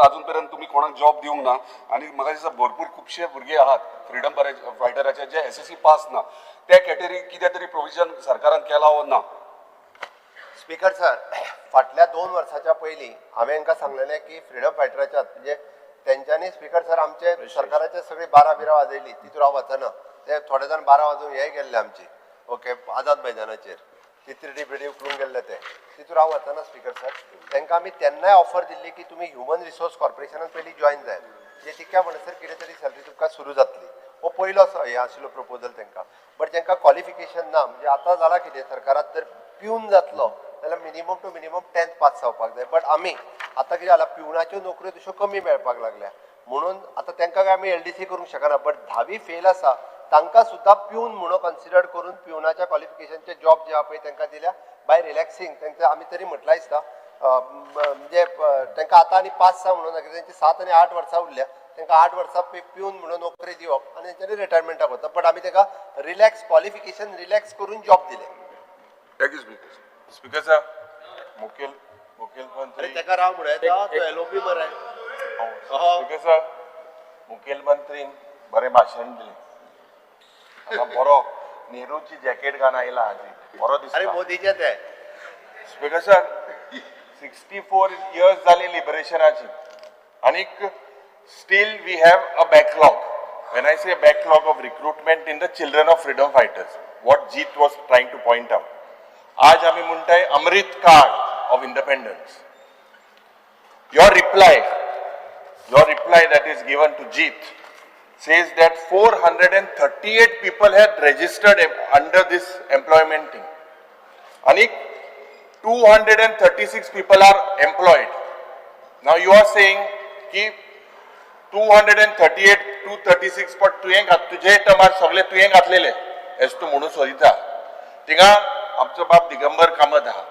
अजूनपर्यंत तुम्ही कोणाक जॉब दिवंक ना आणि म्हाका भरपूर खुबशे भुरगे आहात फ्रीडम फायटराचे जे SSC पास ना त्या कॅटेगरी कितें तरी प्रोविजन सरकारान केला हो ना. स्पीकर सर, फाटल्या 2 वर्साच्या पयलीं हांवें तांकां सांगलेलें की फ्रीडम फायटराच्या म्हणजे तेंच्यांनी स्पीकर सर आमचे सरकाराचे सगळी 12 वाजयली, तितून हांव वचना. ते थोडे जाण 12 वाजून हे गेल्ले आमचे ओके आझाद मैदानाचेर तितरी बिडी उखलून गेल्ले ते तितून हांव वचना स्पीकर सर. तांकां आमी तेन्नाय ऑफर दिल्ली की तुमी ह्युमन रिसोर्स कॉर्पोरेशनान पयलीं जॉयन जाय जे तिका म्हणसर कितें तरी सॅलरी तुमकां सुरू जातली. हो पयलो हे आशिल्लो प्रपोजल तांकां. बट तांकां क्वॉलिफिकेशन ना. म्हणजे आतां जाला कितें सरकारात जर पिवन जातलो जाल्यार minimum to minimum 10th pass जावपाक जाय. बट आमी आतां कितें जाला पिवनाच्यो नोकऱ्यो तश्यो कमी मेळपाक लागल्या म्हणून आतां तांकां काय आमी LDC करूंक शकना. बट 10वी फेल आसा तांकां सुद्दां पिवन म्हणून कन्सिडर करून पिवनाच्या क्वॉलिफिकेशनचे जॉब जे आहा पळय तांकां दिल्या बाय रिलॅक्सिंग. तांकां आमी तरी म्हटलां दिसता म्हणजे तांकां आतां आनी 5 म्हणून ना तांची 7 आनी 8 वर्सां उरल्या. तांकां 8 वर्सां पिवन म्हणून नोकरी दिवप आनी तेंच्यांनी रिटायरमेंटाक वता. बट आमी तांकां रिलॅक्स क्वॉलिफिकेशन रिलॅक्स करून जॉब दिले. थँक यू स्पीकर सर, मुखेलमंत्री ताका राव म्हणून तो LOP बरें स्पीकर सर, मुखेलमंत्रीन बरें भाशण दिलें. आता बरो नेहरूची जॅकेट घालून आयला आजी बरो दिसता. अरे मोदीचे ते स्पीकर सर, 64 years जाली लिबरेशनाची आनीक still we have a backlog. When I say backlog of recruitment in the children of freedom fighters what जीत was trying to point out. आज आम्ही म्हणटाय Amrit Kaal of independence. Your reply that is given to Jeet says that 438 people had registered under this employment thing. And 236 people are employed. Now you are saying ki 238, 236 but तुझे Tamar सगळे तुवें घातलेले S तू म्हणून सोदिता. थिंगा आमचो बाप दिगंबर कामत आहा.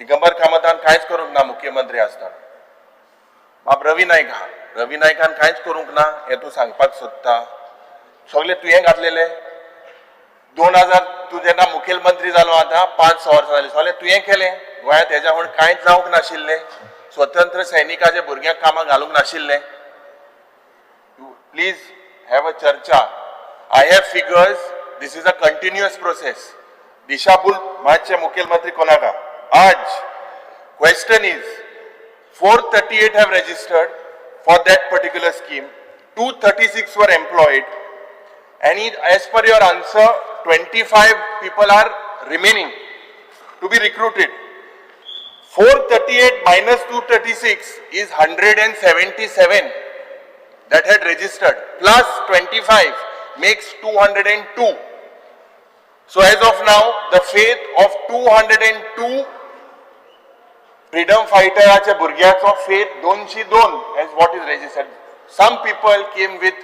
दिगंबर कामतान कांयच करूंक ना मुख्यमंत्री आसतना. बाप रवी नायकान कांयच करूंक ना हें तूं सांगपाक सोदता. सगळे तुवें घातलेले 2000 तूं जेन्ना मुखेलमंत्री जालो आतां 5-6 वर्सां जालीं सगळें तुवें केलें. गोंयांत हेज्या म्हूण कांयच जावंक नाशिल्लें. स्वतंत्र सैनिकाच्या भुरग्यांक कामाक घालूंक नाशिल्लें. प्लीज हॅव अ चर्चा. I have figures. This is a continuous process. दिशाभूल मातशे मुखेलमंत्री कोणाका. आज question is 438 have registered for that particular scheme. 236 were employed. And as per your answer, 25 people are remaining to be recruited. 438 minus 236 is 177 that had registered. Plus 25 makes 202. So as of now, the fate of 202 freedom fighter भुरग्याचो faith 202 as what is registered. Some people came with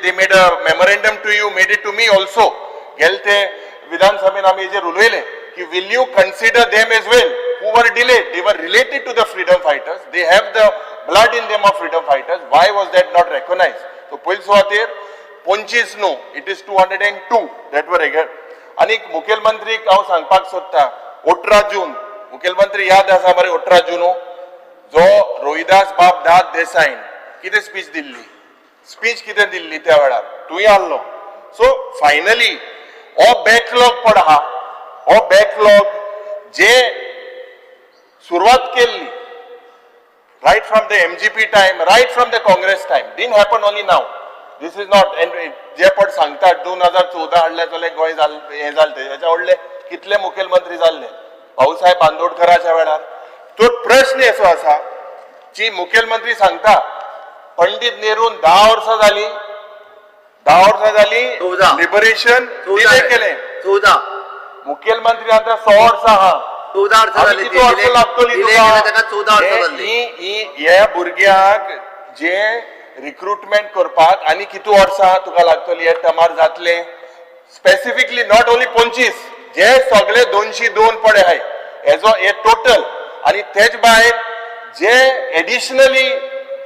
they made a memorandum to you, made it to me also. गेलते विधानसभेन आमी जे उलयले की will you consider them as well who were delayed. They were related to the freedom fighters. They have the blood in them of freedom fighters. Why was that not recognized? So पयलीं सुवातेर 25 न्हू, it is 202 that were again. आनी मुखेलमंत्रीक हांव सांगपाक सोदता 18 जून मुखेलमंत्री याद आसा मरे 18 जून जो रोहिदास बाब दाद देसाईन कितें स्पीच दिल्ली. स्पीच कितें दिल्ली त्या वेळार तुवें आसलो. सो फायनली हो बॅकलॉग पड आहा. हो बॅकलॉग जे सुरवात केल्ली right from the MGP time, right from the Congress time, didn't happen only now. This is not जे पड सांगतात 2014 हाडले जाल्यार गोंय हें जालें हेच्या व्हडले कितले मुखेलमंत्री जाल्ले भाऊसाहेब बांदोडकराच्या वेळार. तो प्रश्न असो आसा की मुखेलमंत्री सांगता पंडित नेरून 10 वर्सां जाली लिबरेशन कितें केलें 14 मुखेलमंत्री आतां 6 वर्सां आहा. 14 वर्सां जाली. किती वर्सां लागतली ह्या भुरग्याक जे रिक्रुटमेंट करपाक आनी किती वर्सां तुका लागतली हे टमार जातले. स्पेसिफिकली नॉट ओनली 25 जे सगळे 202 पडे आहाय हेजो हे टोटल. आणि तेच भायर जे additionally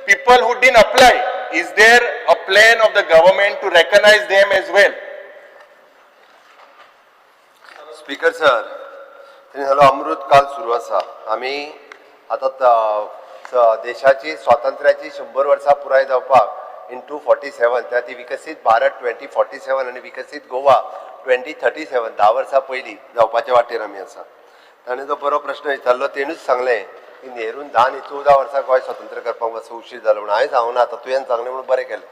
people who didn't apply, is there a plan of the government to recognize them as well? Speaker sir, hello Amrit Kaal सुरू आसा. आमी आतां देशाची स्वातंत्र्याची 100 वर्सां पुराय जावपाक इन 247 त्या ती विकसीत भारत 2047 आणि विकसीत गोवा 2037 10 वर्सां पयलीं जावपाच्या वाटेर आमी आसा. ताणें जो बरो प्रश्न विचारलो तेणूच सांगलें की नेरून 10 आनी 14 वर्सां गोंय स्वतंत्र करपाक मातसो उशीर जालो म्हणून. हांवें सांगूं ना, आतां तुवें सांगलें म्हणून बरें केलें.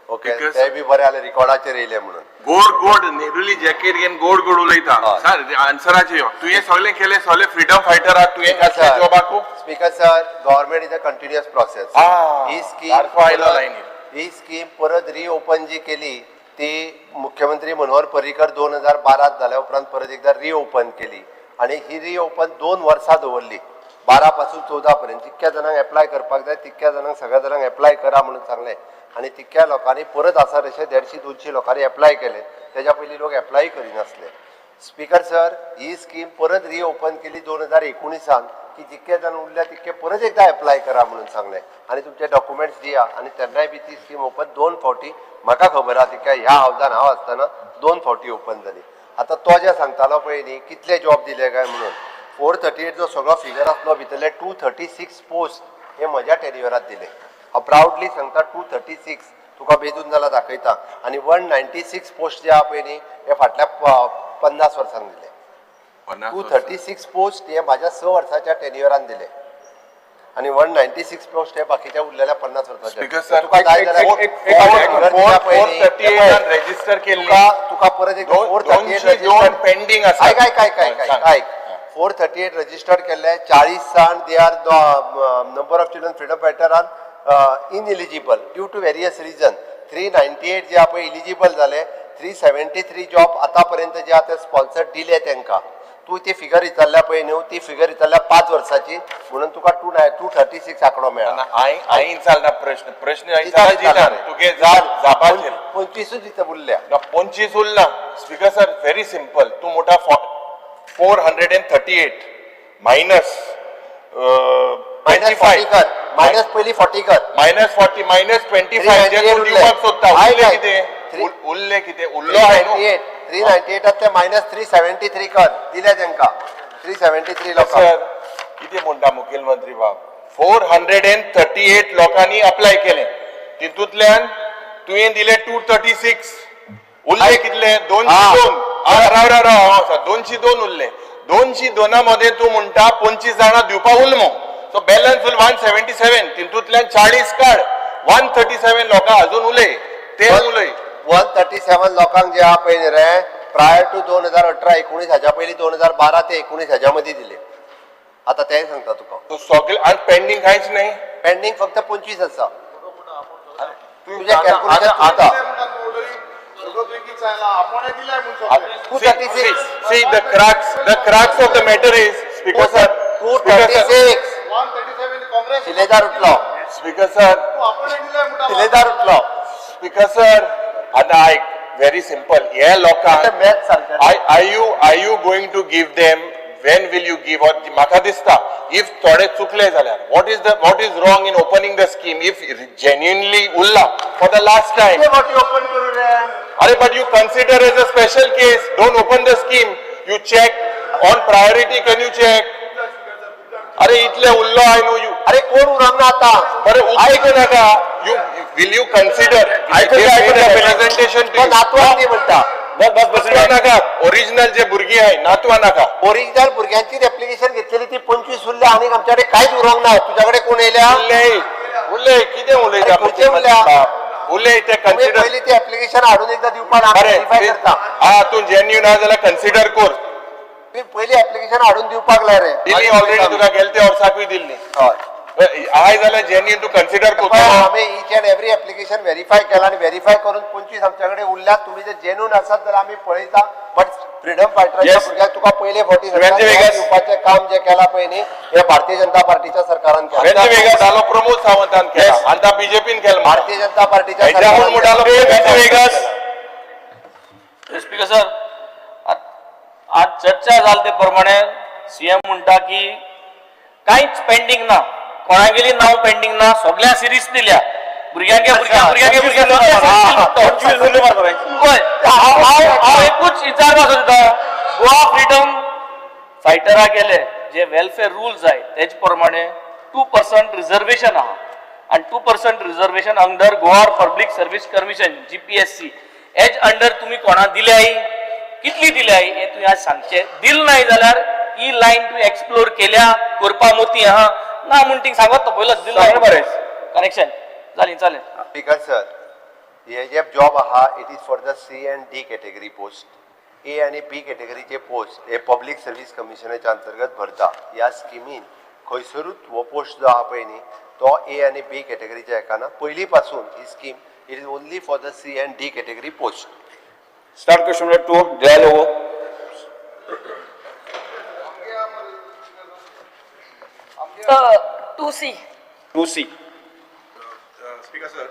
ओके, Because- तें बी बरें जालें, रिकॉर्डाचेर येयलें म्हणून. गोड गोड नेरुली जॅकेट घेवन गोड गोड उलयता सर आन्सराचे यो तुवें सगळें केलें सगळे फ्रीडम फायटर आहात तुवें कसले जॉबाकू speaker sir, government is a continuous process. ही सारको आयलो लायनीर. ही स्कीम परत रिओपन जी केली ती मुख्यमंत्री मनोहर पर्रीकर 2012 जाल्या उपरांत परत एकदा रिओपन केली आणि ही रिओपन 2 वर्सां दवरली 12 पासून 14 पर्यंत. जितक्या जाणांक एप्लाय करपाक जाय तितक्या जाणांक सगळ्या जाणांक एप्लाय करा म्हणून सांगलें आणि तितक्या लोकांनी परत आसा तशें 150-200 लोकांनी एप्लाय केले. तेज्या पयलीं लोक एप्लाय करिनासले. स्पीकर सर, ही स्कीम परत रिओपन केली 2019 की जितके जाण उरल्या तितके परत एकदा एप्लाय करा म्हणून सांगलें आणि तुमचे डॉक्युमेंट्स दिया आणि तेन्नाय बी ती स्कीम ओपन 2 फावटी म्हाका खबर आहा तितक्या ह्या हावजान हांव आसतना 2 फावटी ओपन जाली. आतां तो जे सांगतालो पळय न्ही कितले जॉब दिले काय म्हणून 438 जो सगळो फिगर आसलो भितरले 236 पोस्ट हे म्हज्या टेन्युअरांत दिले. हांव प्राउडली सांगता 236 तुका बेजून जाल्यार दाखयता आणि 196 पोस्ट जे आहा पळय न्ही हे फाटल्या 50 वर्सांक दिले. 236 पोस्ट हे माझ्या 6 वर्साच्या टेन्युअरान दिले आणि 196 पोस्ट हे बाकीच्या उरलेल्या 50 वर्साच्या. तुका जाय जाल्यार रजिस्टर केली तुका परत एक 438 पेंडिंग काय 438 रजिस्टर्ड केल्ले 40 जाण they are number of children freedom fighter are ineligible due to various reason. 398 जे आपण इलिजिबल झाले 373 जॉब आतापर्यंत जे आता स्पॉन्सर दिले त्यांना. तू ती फिगर विचारल्या पळय न्हू ती फिगर विचारल्या 5 वर्साची म्हणून तुका 236 आंकडो मेळ्ळा. हांवें विचारला प्रश्न तुगे जापाचेर 25 दिता उरल्या 25 उरला. स्पीकर सर व्हेरी सिंपल तू मोठा 438 मायनस मायनस 40 कर मायनस पहिली 40 कर मायनस 40 मायनस 25 जे तू दिवपाक सोदता उरले कितें उरले कितें उरलो आहे न्हू 398 ते मायनस 373 कर दिले त्यांना 373 लोक. सर कितें म्हणटा मुखेलमंत्री बाब 438 लोकांनी अप्लाय केले तितूंतल्यान तुवें दिले 236 उरले कितले 202 202 उरले 202 मध्ये तू म्हणटा 25 जाणां दिवपा उरलो सो बॅलन्स फुल 177 तितूंतल्यान 40 काड 137 लोकां अजून उलय ते उलय 137 लोकांक जे आहा पळय न्ही रे प्रायर टू 2018-19 हाच्या पयलीं 2012 ते 19 हाच्या मदीं दिले. आता तें सांगता तुका सगळे आणि पेंडिंग कांयच नाही पेंडिंग फक्त 25 आसा. तुझे कॅल्क्युलेशन चुकता. 236 see the crux of the matter is speaker sir 236 शिलेदार उठलो speaker sir शिलेदार उठलो speaker sir आता ऐक very simple हे लोकांक मॅथ सांगता are you going to give them when will you give or म्हाका दिसता if थोडे चुकले जाल्यार what is wrong in opening the scheme if genuinely उरला for the last time open करू रे. Arey, but you consider as a special case. Don't open the scheme. You check on priority. Can you check? Arey, इतले उल्लो I know you. अरे कोण उरंगना आता बरे ऐकू नका. You will you consider? Representation to you. नातवांनी म्हणता नातवा नका. Original जे भुरगी आहे नातवा नका. ओरिजिनल भुरग्यांची ऍप्लिकेशन घेतलेली ती 25 उरल्या आणि आमच्याकडे काहीच उरंग ना. तुझ्याकडे कोण येयल्या उरले किती उलयता खंयचे उरल्या उलय ते कन्सिडर पहिली ती ऍप्लिकेशन हाडून एकदा दिवपाक अरे व्हेरीफाय करता. हा तू जेन्युइन आहा जाल्यार कन्सिडर कर ती पहिली ऍप्लिकेशन हाडून दिवपाक लाय रे. दिल्ली ऑलरेडी तुका गेल्या वर्साकूय दिल्ली आय जाल्यार जेन्युइन तू कन्सिडर कर आम्ही each and every application verify केला आणि व्हेरीफाय करून 25 आमच्याकडे उरल्यात. तुम्ही जर जेन्युइन आसात तर आम्ही पळयता बट फ्रीडम फायटरच्या भुरग्याक तुका पहिले 40 दिवपाचें काम जे केला पळय न्ही हे भारतीय जनता पार्टीच्या सरकारान केला. वेगळा झालो प्रमोद सावंतान केला आता बीजेपीन केला भारतीय जनता पार्टीच्या स्पीकर सर आज चर्चा झाली ते प्रमाणे सीएम म्हणटा की काहीच पेंडिंग ना कोणागेली नाव पेंडिंग ना सगळ्या सिरीज दिल्या भुरग्यांगे एकूच विचारपाक सोदता गोवा फ्रीडम फायटरा गेले जे वेलफेअर रूल्स आहे तेच प्रमाणे 2% रिझर्वेशन आहा आणि 2% reservation under Goa public service commission GPSC as under तुम्ही कोणा दिल्याय कितली दिल्याय हे तुम्ही आज सांगचे दिल नाही जाल्यार ही लाईन तुम्ही एक्सप्लोर केल्या करपा मोती आहा ना म्हणून ती सांगत तो पयलो दिल बरें कनेक्शन जाली चालेल. स्पीकर सर हे जे जॉब आहा it is for the C and D category post. A आणि B कॅटेगरीचे पोस्ट हे पब्लीक सर्व्हिस कमिशनाच्या अंतर्गत भरता. ह्या स्किमीन खंयसरूच हो पोस्ट जो आहा पळय न्ही तो A आणि B कॅटेगरीच्या हेकाना पयलीं पासून ही scheme it is only for the C and D category post. Start question number 2, Dialogo. C. 2C. Speaker sir,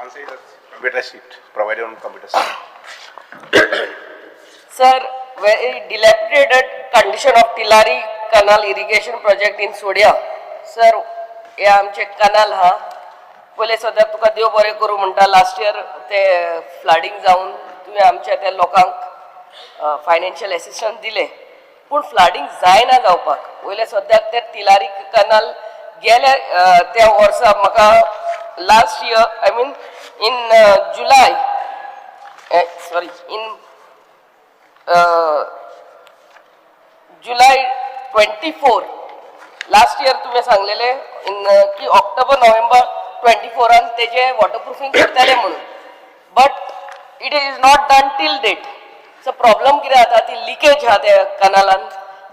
answer is computer sheet provided on computer sheet. Sir, very dilapidated condition of Tilari Canal irrigation project in Sodia. Sir, हे आमचे कनाल हा पयले सद्याक तुका देव बरें करूं म्हणटा last year ते flooding जावन तुवें आमच्या त्या लोकांक फायनान्शियल एसिस्टन्स दिले पूण फ्लडिंग जायना जावपाक पयले सद्याक ते तिलारी कनाल गेल्या त्या वर्सा म्हाका last year I mean in July sorry in July 24 last year तुम्ही सांगलेले इन की ऑक्टोबर नोव्हेंबर 24 तेजे वॉटरप्रूफिंग करतले म्हणून but it is not done till date. So problem कितें जाता ती लिकेज आहा त्या कनालान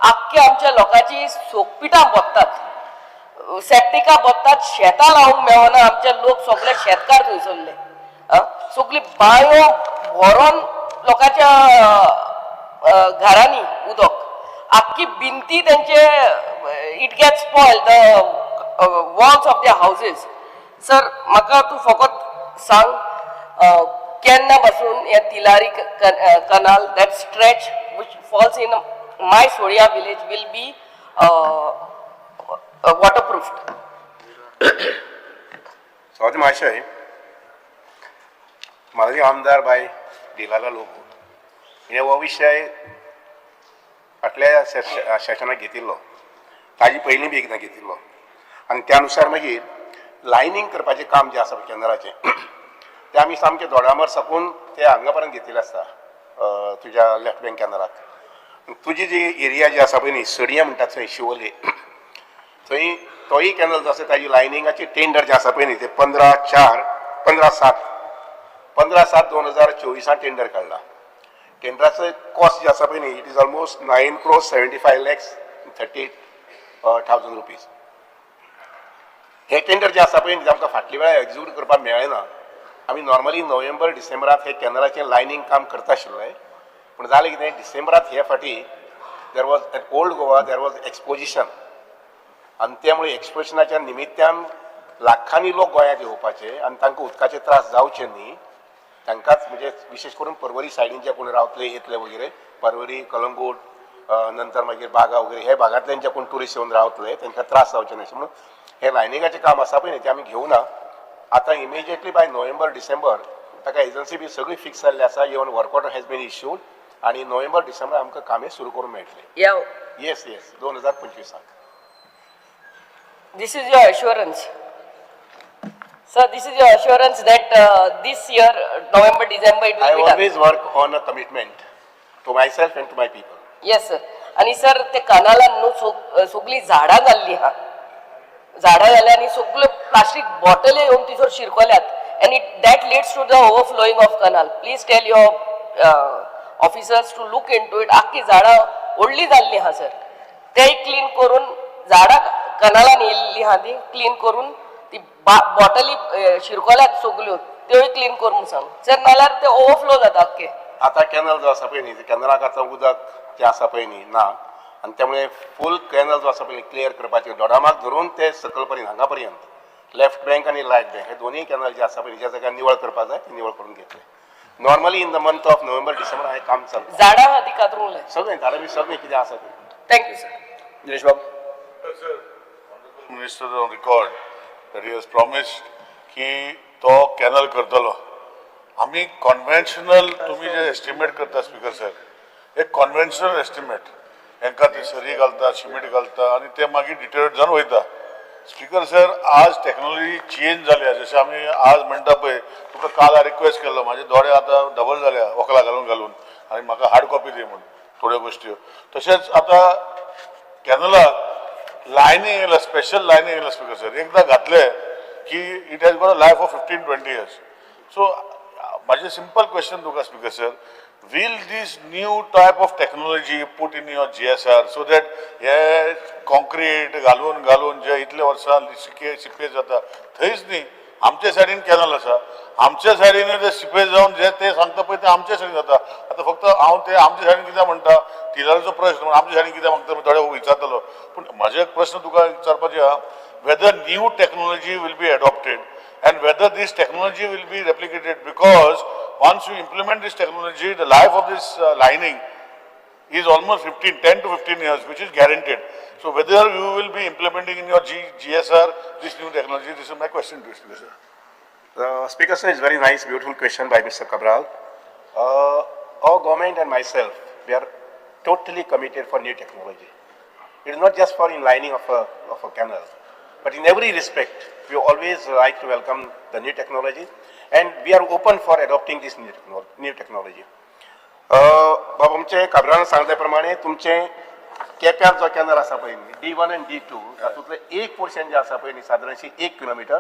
आख्खे आमच्या लोकांची सोकपिटां बसतात सेप्टिका बसतात शेतां लावंक मेळना आमचे लोक सगळे शेतकार थंयसरले सगळी बांयो भरोन लोकांच्या घरांनी उदक आख्खी भिंती त्यांचे it get spoil the walls of the houses. Sir म्हाका तूं फकत सांग केन्ना पासून हे Tillari canal that stretch which falls in my Sodiya village will be waterproofed. स्वागत महाशय, माजी आमदार बाय दिलाला लोक हे हो विशय फाटल्या सेशनाक घेतिल्लो ताजी पयलीं बी एकदां घेतिल्लो आनी त्या अनुसार मागीर लायनींग करपाचें काम जें आसा केंद्राचें तें आमी सामकें दोडामार साकून ते हांगा पर्यंत घेतिल्लें आसता तुज्या लेफ्ट बँक केंद्राक. तुजी जी एरिया जी आसा पळय न्ही सडया म्हणटात थंय शिवोले थंय तोय कॅनल जो आसा ताजी लायनिंगाची टेंडर जे आसा पळय न्ही ते 15/7/2024 टेंडर काडला. टेंडराचो कॉस्ट जे आसा पळय न्ही इट इज ऑलमोस्ट 9,75,30,000 रुपीज. हे टेंडर जे आसा पळय न्ही आमकां फाटल्या वेळार एक्झिक्यूट करपाक मेळ्ळेना. आमी नॉर्मली नोव्हेंबर डिसेंबरांत हे कॅनलाचें लायनींग काम करता आशिल्ले पूण जालें कितें डिसेंबरांत हे फाटी there was at old Goa there was exposition आनी त्यामुळे एक्सपोजिशनाच्या निमित्यान लाखांनी लोक गोंयांत येवपाचे आनी तांकां उदकाचे त्रास जावचे न्ही तांकांच म्हणजे विशेष करून पर्वरी सायडीन जे कोण रावतले येतले वगैरे पर्वरी कलंगूट नंतर मागीर बागा वगैरे हे भागांतल्यान जे कोण ट्युरिस्ट येवन रावतले तांकां त्रास जावचे न्ही म्हणून हे लायनिंगाचें काम आसा पळय न्ही तें आमी घेवना. आतां इमिजिएटली बाय नोव्हेंबर डिसेंबर ताका एजन्सी बी सगळी फिक्स जाल्ली आसा even work order has been issued आनी नोव्हेंबर डिसेंबर आमकां कामें सुरू करूंक मेळटलें. Yes 2025. This is your assurance. Sir, this is your assurance that this year, November, December, it will I be done. always work on a commitment to myself and to my people. Yes, sir. आणि sir ते कनालान न्हू सगळी झाडां जाल्ली हा झाडां जाल्या आनी सगळ्यो प्लास्टीक बॉटले येवन तिचोर शिरकोल्यात and that leads to the overflowing of canal. Please tell your officers to look into it. आख्खी झाडां व्हडली जाल्ली हा सर तेय क्लीन करून झाडां कनालान येयल्ली हा ती क्लीन करून ती बॉटली शिरकोल्यात सगळ्यो त्योय क्लीन करून सांग सर नाल्यार ते ओवरफ्लो जाता आख्खे. आता कॅनल जो आसा पळय न्ही कॅनलाक आतां उदक जें आसा पळय न्ही ना आनी त्यामुळे फूल कॅनल जो आसा पळय क्लियर करपाचें दोडामाक धरून ते सकल पर्यंत हांगा पर्यंत लेफ्ट बँक आनी रायट बँक हे दोनूय कॅनल जे आसा पळय ज्या जाग्यार निवळ करपाक जाय ते निवळ करून घेतले. Normally in the month of November December हें काम चलता. झाडां हा ती कातरूंक लाय सगळें झाडां बी सगळें कितें आसा तें. Thank you sir. Dinesh Babu. Minister on record that he has promised की तो कॅनल करतलो. आम्ही कॉन्व्हेन्शनल तुम्ही जे एस्टिमेट करता स्पीकर साहेब एक कॉन्व्हेन्शनल एस्टिमेट हांकां ते सरी घालता सिमेंट घालता आनी ते मागीर डिटेरियोरेट जावन वयता स्पीकर सर आज टेक्नॉलॉजी चेंज जाल्या जशें आमी आज म्हणटा पळय तुका काल हांव रिक्वेस्ट केल्लो म्हाजे दोळे आतां डबल जाल्या वकलां घालून घालून आनी म्हाका हार्ड कॉपी दी म्हणून थोड्यो गोश्टी तशेंच आतां कॅनलाक लायनींग येयला स्पेशल लायनींग येयला स्पीकर सर एकदां घातले की it has got a life of 15-20 years. So माझे सिंपल क्वेश्चन तुका speaker sir will this new type of technology put in your GSR so that हे concrete घालून जे इतले वर्सां सिपेज जाता थंयच न्ही आमच्या सायडीन कॅनल आसा आमच्या सायडीन ते सिपेज जावन जे ते सांगता पळय ते आमच्या सायडीन जाता आतां फक्त हांव ते आमच्या सायडीन कित्याक म्हणटा तिलाराचो प्रश्न म्हणून आमच्या सायडीन कित्याक म्हणटा थोडे विचारतलो पूण म्हाजे एक प्रश्न तुका विचारपाचे आहा whether new technology will be adopted and whether this technology will be replicated because once you implement this technology, the life of this lining is almost 10 to 15 years, which is guaranteed. So whether you will be implementing in your GSR this new technology, this is my question to you, sir. Speaker sir, it's very nice, beautiful question by Mr. Cabral. Our government and myself, we are totally committed for new technology. It is not just for inlining of a canal, but in every respect, we always like to welcome the new technology, and we are open for adopting this new technology. बाबा आमचे काब्रान सांगल्या प्रमाणे तुमचे केप्यार जो canal आसा पळय D1 and D2 तातूंतले एक पोर्शन जे आसा पळय न्ही सादारणशी 1 kilometre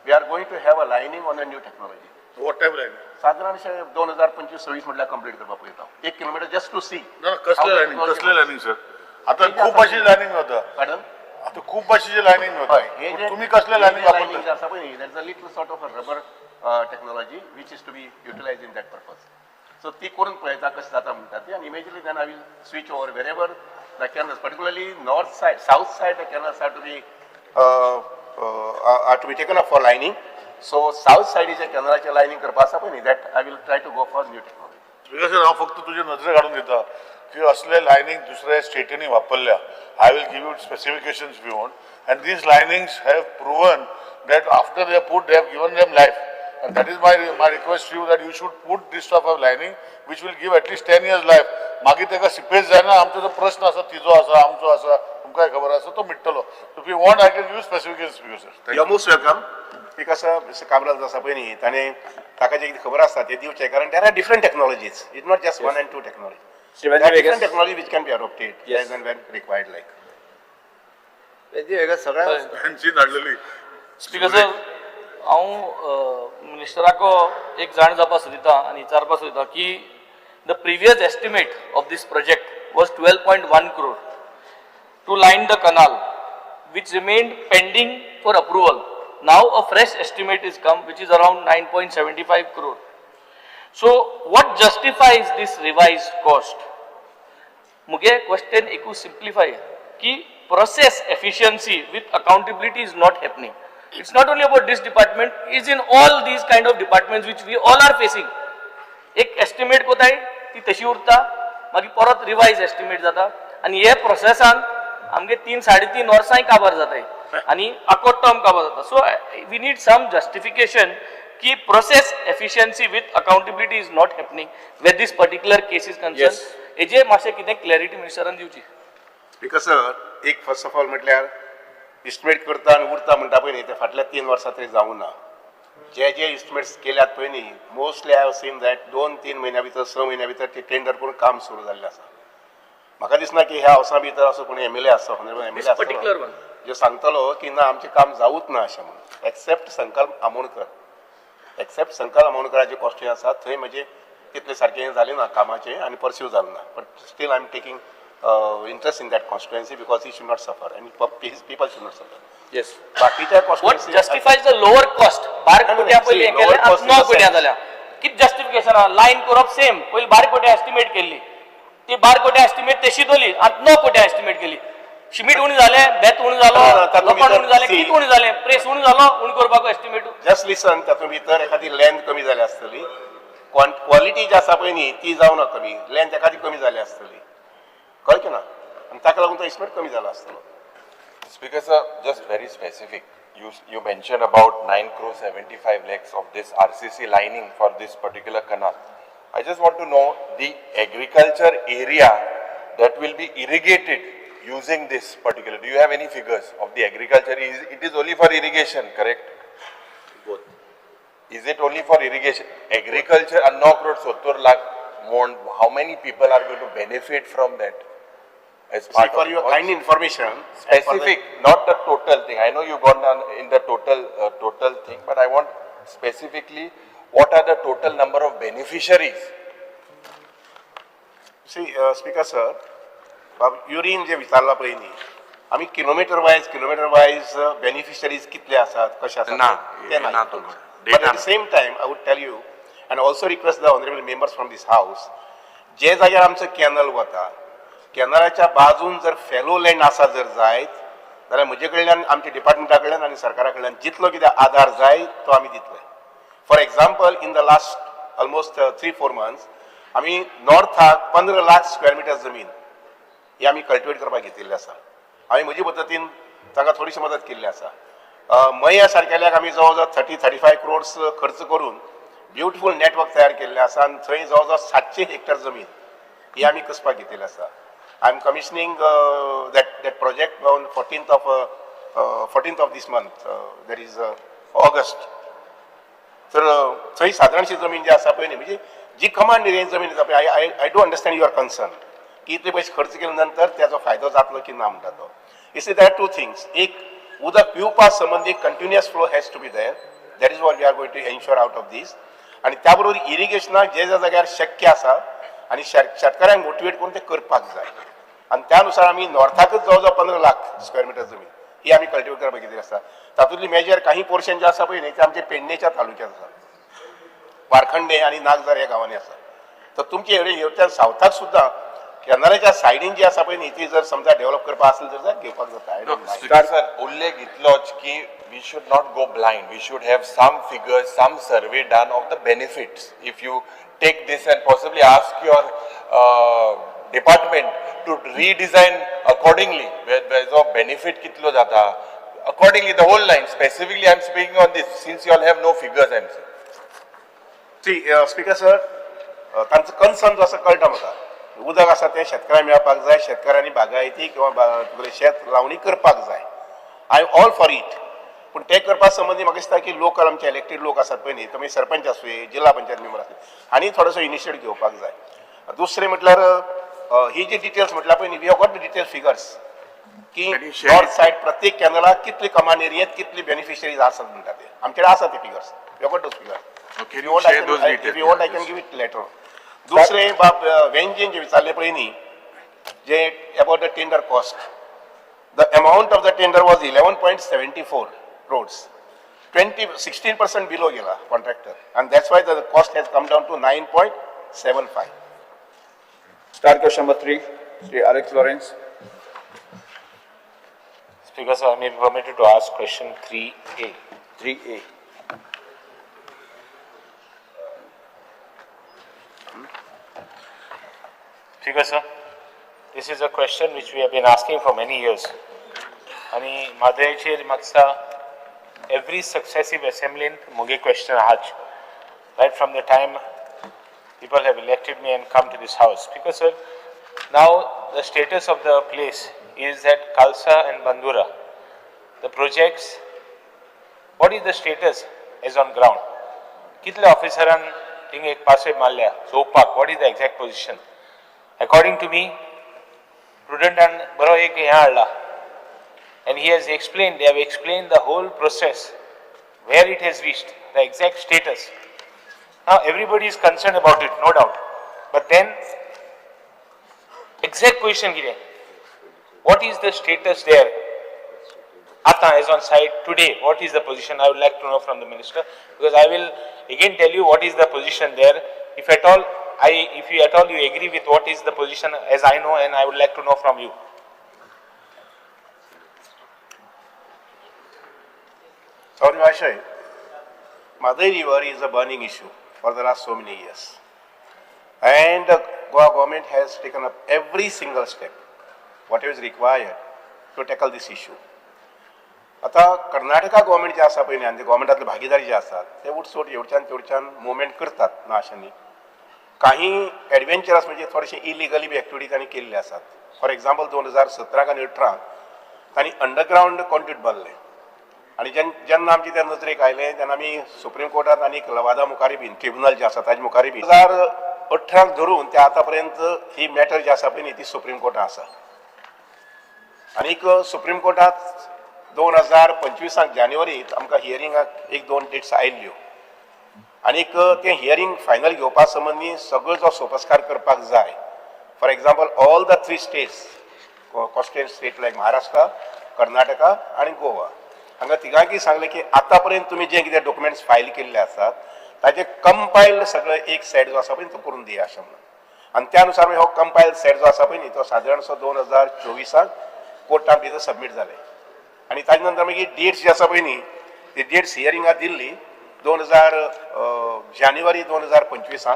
we are going to have a lining on a new technology. What type line? साधारणशे 2025-26 म्हटल्यार कंप्लीट करपाक पळयता 1 किलोमीटर जस्ट टू सी. कसले लायनींग सर आता खूप अशी लायनींग होता पॅडन आता खूप भाषेचे लायनींग होता तुम्ही कसले लायनींग वापरता आसा पळय न्ही that is a little sort of a rubber technology which is to be utilise in that purpose. So ती करून पळयता कशें जाता म्हणटा ती आनी imaginably then I will switch over wherever the canals particularly north side south side the canals are to be taken up for lining. So south सायडीच्या कॅनलाचे लायनींग करपा आसा पळय न्ही that I will try to go for new technology. Because हांव फक्त तुजे नजरे काढून दिता की असले लायनींग दुसऱ्या स्टेटींनी वापरल्या I will give you specifications we want and these linings have proven that after they put they have given them life. And that is my request to you that you should put this type of lining which will give at least 10 years life. मागीर तेका seepage जायना आमचो जो प्रश्न आसा तिजो आसा आमचो आसा तुमकां खबर आसा तो मिटतलो. If you want I can give specifications for you sir. You are most welcome. Because mister Cabral आसा पळय न्ही ताणें ताका जे कितें खबर आसता ते दिवचें कारण there are different technologies it not just 1 and 2 technology. There are different technology which can be adopted as and when required like. सगळ्या त्यांची धाडलेली स्पीकर सर हांव मिनिस्टराको एक जाण जावपा सोदिता आनी विचारपा सोदिता की the previous estimate of this project was 12.1 crore to line the canal which remained pending for approval. Now a fresh estimate is come which is around 9.75 crore. So what justifies this revised cost? मुगे question एकू simplify की process efficiency with accountability is not happening. It's not only about this department, it's in all these kind of departments which we all are facing. एक estimate कोताय ती तशी उरता मागीर परत रिवाइज एस्टिमेट जाता आनी हे प्रोसेसान आमगे 3-3.5 वर्सांय काबार जाताय आनी आकोट टर्म काबार जाता. So we need some justification की process efficiency with accountability is not happening where this particular case is concern. हेजे मातशें कितें क्लॅरिटी मिनिस्टरान दिवची. बिकॉज सर एक फर्स्ट ऑफ ऑल म्हटल्यार इस्टिमेट करता आनी उरता म्हणटा पळय न्ही ते फाटल्या 3 वर्सां तरी जावं ना. जे इस्टिमेट्स केल्यात पळय न्ही mostly I have seen that 2-3 म्हयन्या भितर 6 म्हयन्या भितर ते टेंडर करून काम सुरू जाल्लें आसा. म्हाका दिसना की ह्या हावसा भितर असो कोणी एमएलए आसा एमएलए पर्टिक्युलर वन जो सांगतलो की ना आमचें काम जावूच ना अशें म्हणून एक्सेप्ट संकल्प आमोणकराचे कॉस्ट्यूम आसा थंय म्हणजे तितलें सारकें जालें ना कामाचें आनी परस्यू जालें ना. But still I am taking interest in that constituency because he should not suffer and his people should not suffer. Yes. बाकीच्या What constituency justifies the lower cost? 12 कोट्या पयली केले 9 कोट्या जाल्या. कित जस्टिफिकेशन आहा? लाइन करप सेम पयली 12 कोट्या एस्टिमेट केल्ली ती 12 कोट्या एस्टिमेट तशी दोली आतां 9 कोट्या एस्टिमेट केली. शिमीट उणी जाले बेत उणी जालो लोखंड उणी जाले कित उणी जाले प्रेस उणी जालो उणी करपाक एस्टिमेट. जस्ट लिसन तातूंत भितर एखादी लेंथ कमी जाली आसतली क्वॉलिटी जी आसा पळय न्ही ती जावं ना कमी लेंथ एखादी कमी जाली आसतली कळ्ळें ना आनी ताका लागून तो एस्टिमेट कमी जालो आसतलो. Speaker sir, just very specific. You mentioned about 9.75 crore of this RCC lining for this particular canal. I just want to know the agriculture area that will be irrigated using this particular? Do you have any figures of the agriculture? It is only for irrigation, correct? Both. Is it only for irrigation? Agriculture, 9 crore 70 lakh mon. How many people are going to benefit from that? As See, part for of your kind information, specific, not the total thing. I know you've gone down in the total thing, but I want specifically what are the total number of beneficiaries? See, Speaker sir, urine जे विचारला पयलीं आमी kilometre wise beneficiaries कितले आसात कशे आसात ना, ते ना ना तो But data at the same time, I would tell you, and also request the honorable members from this house, जे जाग्यार आमचो कॅनल वता, कॅनलाच्या बाजून जर फेलो लँड आसा जर जायत, जाल्यार म्हजे कडल्यान आमच्या डिपार्टमेंटा कडल्यान आनी सरकारा कडल्यान जितलो कितें आधार जाय तो आमी दितले. For example, in the last almost 3-4 months, आमी नॉर्थाक 15 लाख स्क्वेअर मिटर जमीन ही आमी कल्टिवेट करपाक घेतिल्ली आसा. आमी म्हजे पद्दतीन तांकां थोडीशी मदत केल्ली आसा. मया सारकेल्याक आमी जवळ 30-35 crores खर्च करून ब्युटिफूल नेटवर्क तयार केल्लें आसा आनी थंय जवळ 700 हेक्टर जमीन ही आमी कसपाक घेतिल्ली आसा. I am commissioning that project on 14th of this month, that is August. तर थंय सादारणशी जमीन जी आसा पळय न्ही, म्हणजे जी कमांड एरियेन जमीन आसा पळय, I do understand your concern की इतले पयशे खर्च केले नंतर त्याचो फायदो जातलो की ना म्हणटा तो. It's there are 2 things. एक उदक पिवपा संबंधी continuous flow has to be there. That is what we are going to ensure out of this. आणि त्या बरोबर इरिगेशनाक जे जाग्यार शक्य आसा आनी शेतकऱ्यांक मोटिवेट करून ते करपाक जाय. आणि त्यानुसार आमी नॉर्थाकच जवळ 15 लाख स्क्वेअर मिटर जमीन ही आमी कल्टिवेट करपाक घेतली आसा. तातूंतली मेजर काही पोर्शन जे आसा पळय न्ही ते आमचे पेडणेच्या तालुक्यात आसा, वारखंडे आणि नागजार ह्या गांवांनी आसा. तर तुमचे हेवटेन सावथाक सुद्दां कॅनलाच्या सायडीन जी आसा पळय न्ही ती जर समजा डेव्हलप करपा असेल तर घेवपाक जाता. Speaker sir, उल्लेख इतलोच की we should not go blind. We should have some figures, some survey done of the benefits. If you take this and possibly ask your department to redesign accordingly, where the benefit kitlo jata, accordingly the whole line. Specifically, I am speaking on this since you all have no figures. I am saying. See, Speaker sir, तांचो concern जो आसा कळटा म्हाका. उदक आसा तें शेतकऱ्यांक मेळपाक जाय, शेतकऱ्यांनी बागायती किंवा शेत लावणी करपाक जाय. I am all for it. पूण ते करपा संबंधी म्हाका दिसता की लोकल आमचे इलेक्टेड लोक आसात पळय न्ही, तुमी सरपंच आसूं, जिल्हा पंचायत मेंबर आसूं, हांणी थोडोसो इनिशिएटिव्ह घेवपाक जाय. दुसरें म्हटल्यार ही जी डिटेल्स म्हटल्यार पळय न्ही, we have got the detail figures की नॉर्थ सायड प्रत्येक कॅनलाक कितली कमांड एरियेंत कितली बेनिफिशरीज आसात म्हणटा ते आमचे कडेन आसा ते figures. We have got those figures. Can you share those details? If you want, I can give it later. दुसरे बाब व्यंजन जे विचारले पळय न्ही, जे about the tender cost, the amount of the tender was 11.74 crores. 16% below गेला contractor, and that's why the cost has come down to 9.75. Start question number 3, Sri Alex Lawrence. Speaker sir, I may be permitted to ask question 3A. 3A. Speaker sir, this is a question which we have been asking for many years. आणि म्हादयचेर म्हाका every successive assembly मुगे question आज, right from the time people have elected me and come to this house. Because sir, now the status of the place is that Khalsa and Bandura, the projects, what is the status is on ground? Kitle officeran thing ek passe malya, so park, what is the exact position? According to me, prudent and baro ek yahan alla, and he has explained, they have explained the whole process, where it has reached, the exact status. Now everybody is concerned about it, no doubt. But then, exact position kire, what is the status there? Ata is on site today, what is the position? I would like to know from the minister, because I will again tell you what is the position there. If at all, if you at all you agree with what is the position as I know, and I would like to know from you. Sorry, Vashay. Madai River is a burning issue for the last so many years. And the Goa government has taken up every single step, whatever is required to tackle this issue. आता Karnataka government जे आसा पळय न्ही आनी गव्हर्मेंटातले भागीदारी जे आसात ते उठसूट एवढच्यान तेवढच्यान मुवमेंट करतात ना अशें न्ही. काही एडव्हेंचरस म्हणजे थोडेशे इलिगली बी एक्टिविटी तांणी केल्ले आसात. फॉर एक्झाम्पल 2017 आनी 18 तांणी अंडरग्रावंड कॉन्क्रीट बांदले आनी जेन्ना आमचे त्या नजरेक आयले तेन्ना आमी सुप्रीम कोर्टात आनी लवादा मुखारी बीन ट्रिब्युनल जे आसा ताजे मुखारी बीन 2018 धरून ते आतां पर्यंत ही मॅटर जी आसा पळय न्ही ती सुप्रीम कोर्टात आसा आनीक सुप्रीम कोर्टात 2025 जानेवारीत आमकां हियरिंगाक 1-2 डेट्स आयिल्ल्यो आनीक तें हियरिंग फायनल घेवपा संबंदी सगळो जो सोपस्कार करपाक जाय for example all the 3 states coastal state like Maharashtra Karnataka आनी गोवा हांगा तिगांकी सांगलें की आतां पर्यंत तुमी जे कितें डॉक्युमेंट्स फायल केल्ले आसात ताजे कंपायल्ड सगळो एक सेट जो आसा पळय तो करून दिया अशें म्हणून आनी त्या अनुसार हो कंपायल्ड सेट जो आसा पळय न्ही तो सादारणसो 2024 कोर्टाक भितर सबमीट जाले आनी ताजे नंतर मागीर डेट्स जी आसा पळय न्ही ती डेट्स हियरिंगाक दिल्ली 2000 जानेवारी 2025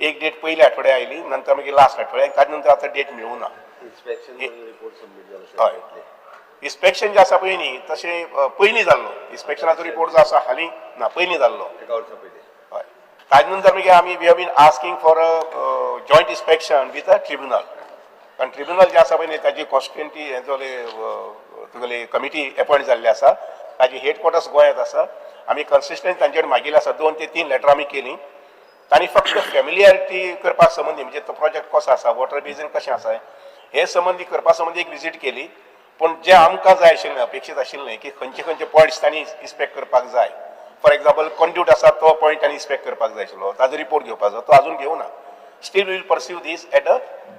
एक डेट पयल्या आठवड्या आयली नंतर मागीर लास्ट आठवड्याक ताजे नंतर आतां डेट मेळूना हय इन्स्पेक्शन जे आसा पळय न्ही तशें पयलीं जाल्लो इन्स्पेक्शनाचो रिपोर्ट जो आसा हालीं ना पयलीं जाल्लो हय ताजे नंतर मागीर आमी we have been asking for a joint inspection with a tribunal कारण ट्रिब्युनल जे आसा पळय न्ही ताजी कॉन्स्टिट्युएंटी तुगेली कमिटी अपॉयंट जाल्ली आसा ताजी हेडक्वॉर्टर्स गोंयांत आसा आमी कन्सिस्टंट तांचे मागील आसा 2 ते 3 लेटर आमी केली तांणी फक्त फॅमिलियरिटी करपा संबंधी म्हणजे तो प्रोजेक्ट कसो आसा वॉटर बेजीन कशें आसा हे संबंधी करपा संबंधी एक विजीट केली पूण जे आमकां जाय आशिल्लें अपेक्षीत आशिल्लें की खंयचे खंयचे पॉयंट्स तांणी इन्स्पेक्ट करपाक जाय फॉर एक्झाम्पल कॉन्ड्यूट आसा तो पॉयंट तांणी इन्स्पेक्ट करपाक जाय आशिल्लो ताजो रिपोर्ट घेवपाक जाय तो अजून घेवना still will pursue this at a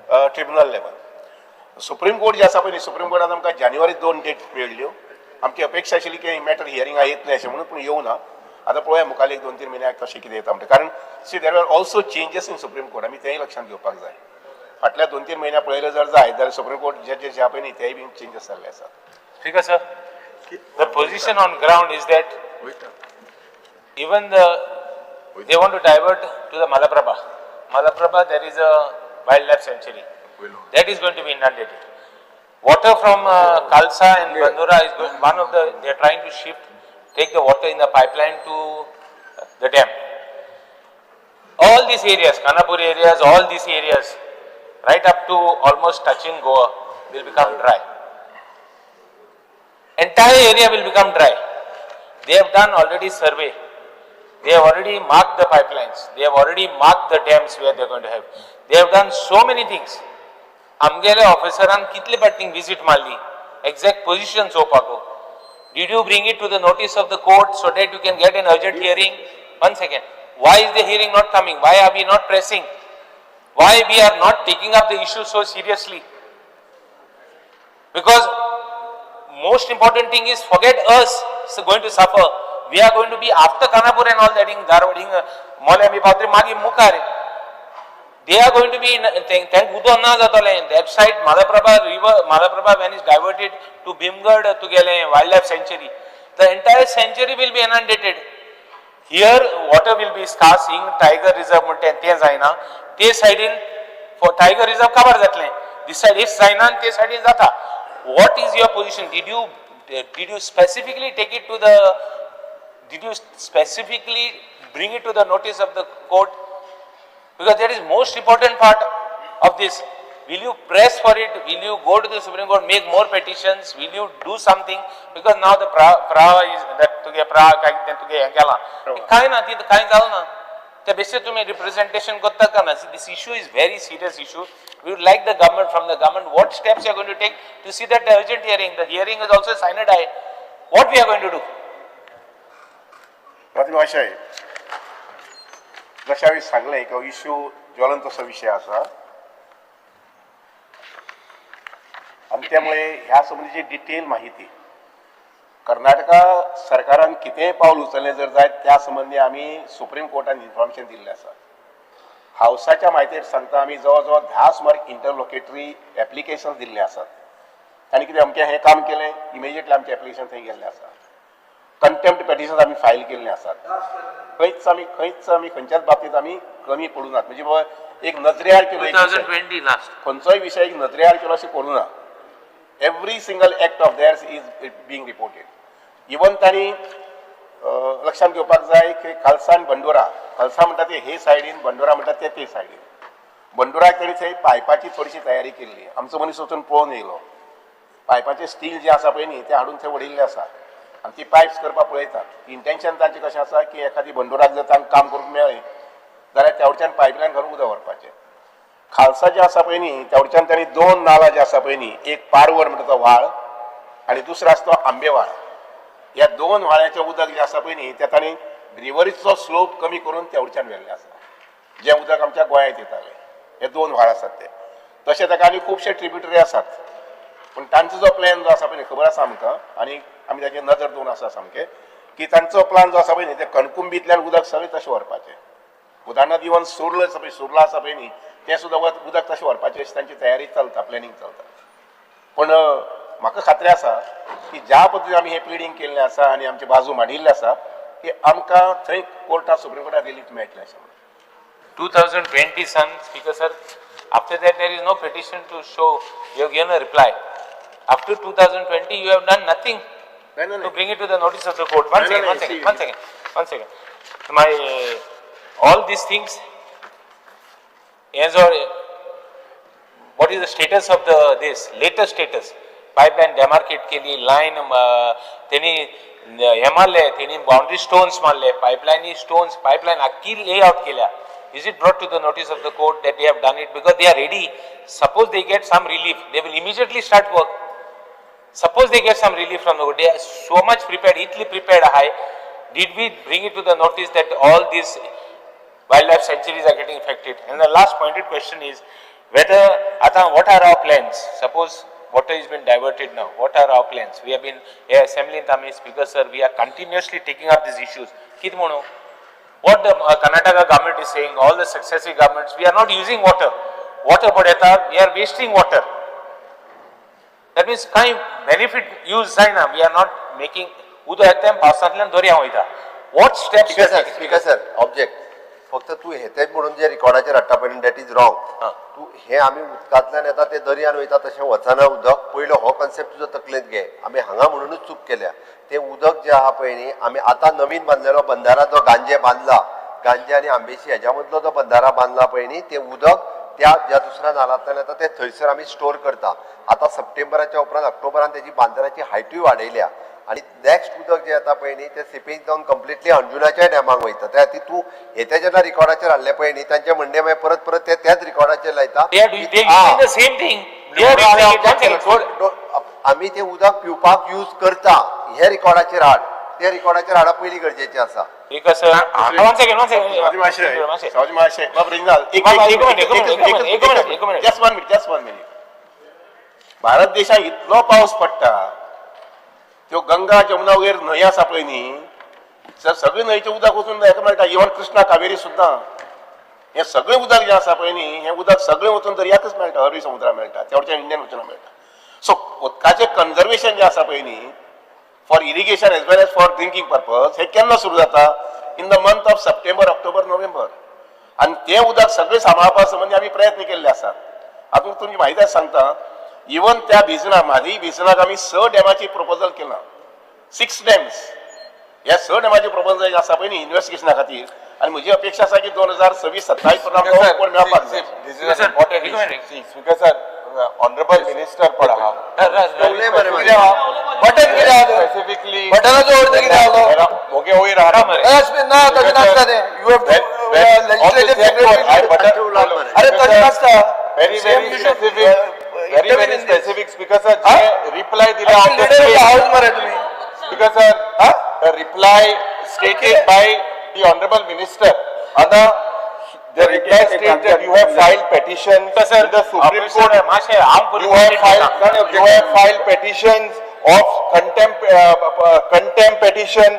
tribunal level supreme court जे आसा पळय न्ही सुप्रीम कोर्टान आमकां जानेवारी 2 डेट मेळ्ळ्यो आमची अपेक्षा आशिल्ली की मॅटर हियरिंगाक येतलें अशें म्हणून पूण येवना आतां पळोवया मुखाल्ले 2-3 म्हयन्याक कशें कितें येता म्हणटा कारण see there are also changes in Supreme Court आमी तेंय लक्षांत घेवपाक जाय फाटल्या 2-3 म्हयन्या पळयलें जर जाय जाल्यार सुप्रीम कोर्ट जजीस जे आसा पळय न्ही तेय बीन चेंजीस जाल्ले आसात Speaker sir, the position on ground is that even they want to divert to the Malaprabha. Malaprabha there is a wildlife sanctuary that is going to be inundated. Water from Khalsa and Bandura is going, they are trying to take the water in the pipeline to the dam. All these areas, Khanapur areas, all these areas, right up to almost touching Goa will become dry. Entire area will become dry. They have done already survey. They have already marked the pipelines. They have already marked the dams where they are going to have. They have done so many things. आमगेले ऑफिसरान कितले फावटी visit मारली exact position चोवपाक Did you bring it to the notice of the court so that you can get an urgent hearing? One second. Why is the hearing not coming? Why are we not pressing? Why we are not taking up the issue so seriously? Because most important thing is forget us going to suffer. We are going to be after Khanapur and all that in Dharwad, Molami Patri Magi Mukare. They are going to be in thank Udo na zatale that side Malaprabha river Malaprabha when is diverted to Bhimgad to Gele wildlife sanctuary. The entire sanctuary will be inundated. Here water will be scarce in tiger reserve म्हणते ते जायना ते साइडीन for tiger reserve cover जातले this side is जायना ते साइडीन जाता. What is your position? Did you specifically take it to the did you specifically bring it to the notice of the court? Because that is most important part of this. Will you press for it? Will you go to the Supreme Court, make more petitions? Will you do something? Because now the prawa is that to get prawa to get angala. Kai na ti kai gal na. The best to me representation kotta kana. This issue is very serious issue. We would like the government from the government what steps you are going to take to see that the urgent hearing. The hearing is also sine die. What we are going to do? प्रतिमा अशें जशें हांवें सांगलें की issue ज्वलंत असो विशय आसा आनी त्यामुळे ह्या संबंधीची डिटेल माहिती कर्नाटका सरकारान कितेंय पावल उचललें जर जायत त्या संबंधी आमी सुप्रीम कोर्टान इन्फॉर्मेशन दिल्लें आसा हावसाच्या म्हायतीर सांगता आमी जवळ जवळ 10 सुमार इंटरलोकेटरी एप्लिकेशन दिल्ले आसात तांणी कितें अमकें हें काम केलें इमिजिएटली आमचें एप्लिकेशन थंय गेल्लें आसा कंटेम्प्ट पेटिशन आमी फायल केल्ले आसात खंयच आमी खंयच्याच बाबतींत आमी कमी पडूं नात म्हणजे बाबा एक नजरेआड केलो 2020 लास्ट खंयचोय विशय एक नजरेआड केलो अशें करूं ना every single act of theirs is being reported even तांणी लक्षांत घेवपाक जाय की खालसा आनी बंडोरा खालसा म्हणटा ते हे सायडीन बंडोरा म्हणटा ते सायडीन बंडुराक तरी थंय पायपाची थोडीशी तयारी केल्ली आमचो मनीस वचून पळोवन येयलो पायपाचे स्टील जे आसा पळय न्ही ते हाडून थंय उडयल्ले आसा आनी ती पायप्स करपाक पळयतात इंटेन्शन तांचें कशें आसा की एखादी बंडुराक जर तांकां काम करूंक मेळ्ळें जाल्यार तेवढच्यान पायपलायन घालून उदक व्हरपाचें खालसा जे आसा पळय न्ही तेवढच्यान तांणी 2 नाला जे आसा पळय न्ही एक पारवर म्हणटा तो व्हाळ आनी दुसरो आसा तो आंबेवाळ ह्या 2 व्हाळांचें उदक जें आसा पळय न्ही तें तांणी रिव्हरीचो स्लोप कमी करून तेवढच्यान व्हेल्लें आसा जें उदक आमच्या गोंयांत येतालें हे 2 व्हाळ आसात ते तशें ताका आनी खुबशे ट्रिब्युटरी आसात पूण तांचो जो प्लॅन जो आसा पळय न्ही खबर आसा आमकां आनी आमी ताचेर नजर दवरून आसा सामकें की तांचो प्लॅन जो आसा पळय न्ही ते कणकुंबीतल्यान उदक सगळें तशें व्हरपाचें उदाहरणांत इवन सुर्ला आसा पळय सुर्ला आसा पळय न्ही तें सुद्दां उदक तशें व्हरपाचें अशी तांची तयारी चलता प्लॅनिंग चलता पूण म्हाका खात्री आसा की ज्या पद्दतीन आमी हें प्लिडींग केल्लें आसा आनी आमची बाजू मांडिल्ली आसा की आमकां थंय कोर्टांत सुप्रीम कोर्टात रिलीफ मेळटलें अशें म्हणून 2020 son, Speaker sir. After that, there is no petition to show you have given a reply. After 2020, you have done nothing to bring it to the notice of the court. One second. My all these things. As or what is the status of this latest status? Pipeline demarcate के लिए line तेनी एमाले तेनी boundary stones मारले pipeline stones pipeline अक्की layout केल्या. Is it brought to the notice of the court that they have done it because they are ready? Suppose they get some relief, they will immediately start work. Suppose they get some relief from the court, they are so much prepared, equally prepared high. Did we bring it to the notice that all these wildlife sanctuaries are getting affected? And the last pointed question is whether, what are our plans? Suppose water has been diverted now, what are our plans? We have been assembly in Tamil Speaker sir, we are continuously taking up these issues. Kit mono? What the Karnataka government is saying, all the successive governments, we are not using water. Water padeta, we are wasting water. That means kind benefit use zaina. We are not making. उदो येते पावसांतल्यान दर्या वयता. What steps? Speaker sir object फक्त तू हेतेच म्हणून जे रिकॉर्डाचेर हाडटा पळय that is wrong तू हे आमी उदकांतल्यान येता ते दर्यान वयता तशें वचना उदक पयलो हो कन्सेप्ट तुजो तकलेंत घे आमी हांगा म्हणूनच चूक केल्या ते उदक जे आहा पळय न्ही आमी आतां नवीन बांदलेलो बंदारा जो गांजे बांदला गांजे आनी आंबेशी हेज्या मदलो जो बंदारा बांदला पळय न्ही ते उदक त्या ज्या दुसऱ्या नालांतल्यान येता ते थंयसर आमी स्टोर करता आतां सप्टेंबराच्या उपरांत ऑक्टोबरान तेजी बांदराची हायटूय वाडयल्या आणि नेक्स्ट उदक जे येता पळय न्ही ते सिपेज जावन कंप्लिटली अंजुनाच्या डॅमाक वयता त्या खातीर तूं हेते जेन्ना रिकॉर्डाचेर हाडले पळय न्ही तांचे म्हणणे मागीर परत परत ते त्याच रिकॉर्डाचेर लायता आमी ते उदक पिवपाक यूज करता हे रिकॉर्डाचेर हाड ते रिकॉर्डाचेर हाडप पयलीं गरजेचें आसा भारत देशात इतलो पावस पडटा त्यो गंगा जमुना वगैरे न्हंय आसा पळय न्ही जर सगळी न्हंयचें उदक वचून हेका मेळटा इवन कृष्णा कावेरी सुद्दां हें सगळें उदक जें आसा पळय न्ही हें उदक सगळें वचून दर्याकच मेळटा अरबी समुद्राक मेळटा तेवढ्या इंडियन वचून मेळटा सो उदकाचें कन्जर्वेशन जें आसा पळय न्ही for irrigation as well as for drinking purpose हें केन्ना सुरू जाता in the month of September October November आनी तें उदक सगळें सांबाळपा संबंदी आमी प्रयत्न केल्ले आसात हातूंत तुमची म्हायती सांगता इवन त्या भिजनाक म्हादई भिजनाक आमी 6 डॅमाची प्रपोजल केला 6 डॅम्स ह्या 6 डॅमाची प्रपोजल आसा पळय न्ही इन्व्हेस्टिगेशना खातीर आनी म्हजी अपेक्षा आसा की 2026-27 पर्यंत कोण मेळपाक जाय स्पीकर सर ऑनरेबल मिनिस्टर पण आहा बटन कितें आहा स्पेसिफिकली बटनाचो अर्थ कितें आहा मोगे वयर आहा ना तशें नासता तें यू हॅव टू लेजिस्लेटिव्ह अरे तशें नासता very specific speaker sir reply dila house मरे तुम्ही speaker sir the reply stated by the honorable minister the reply states that you have filed petition to the supreme court you have filed petitions of contempt petition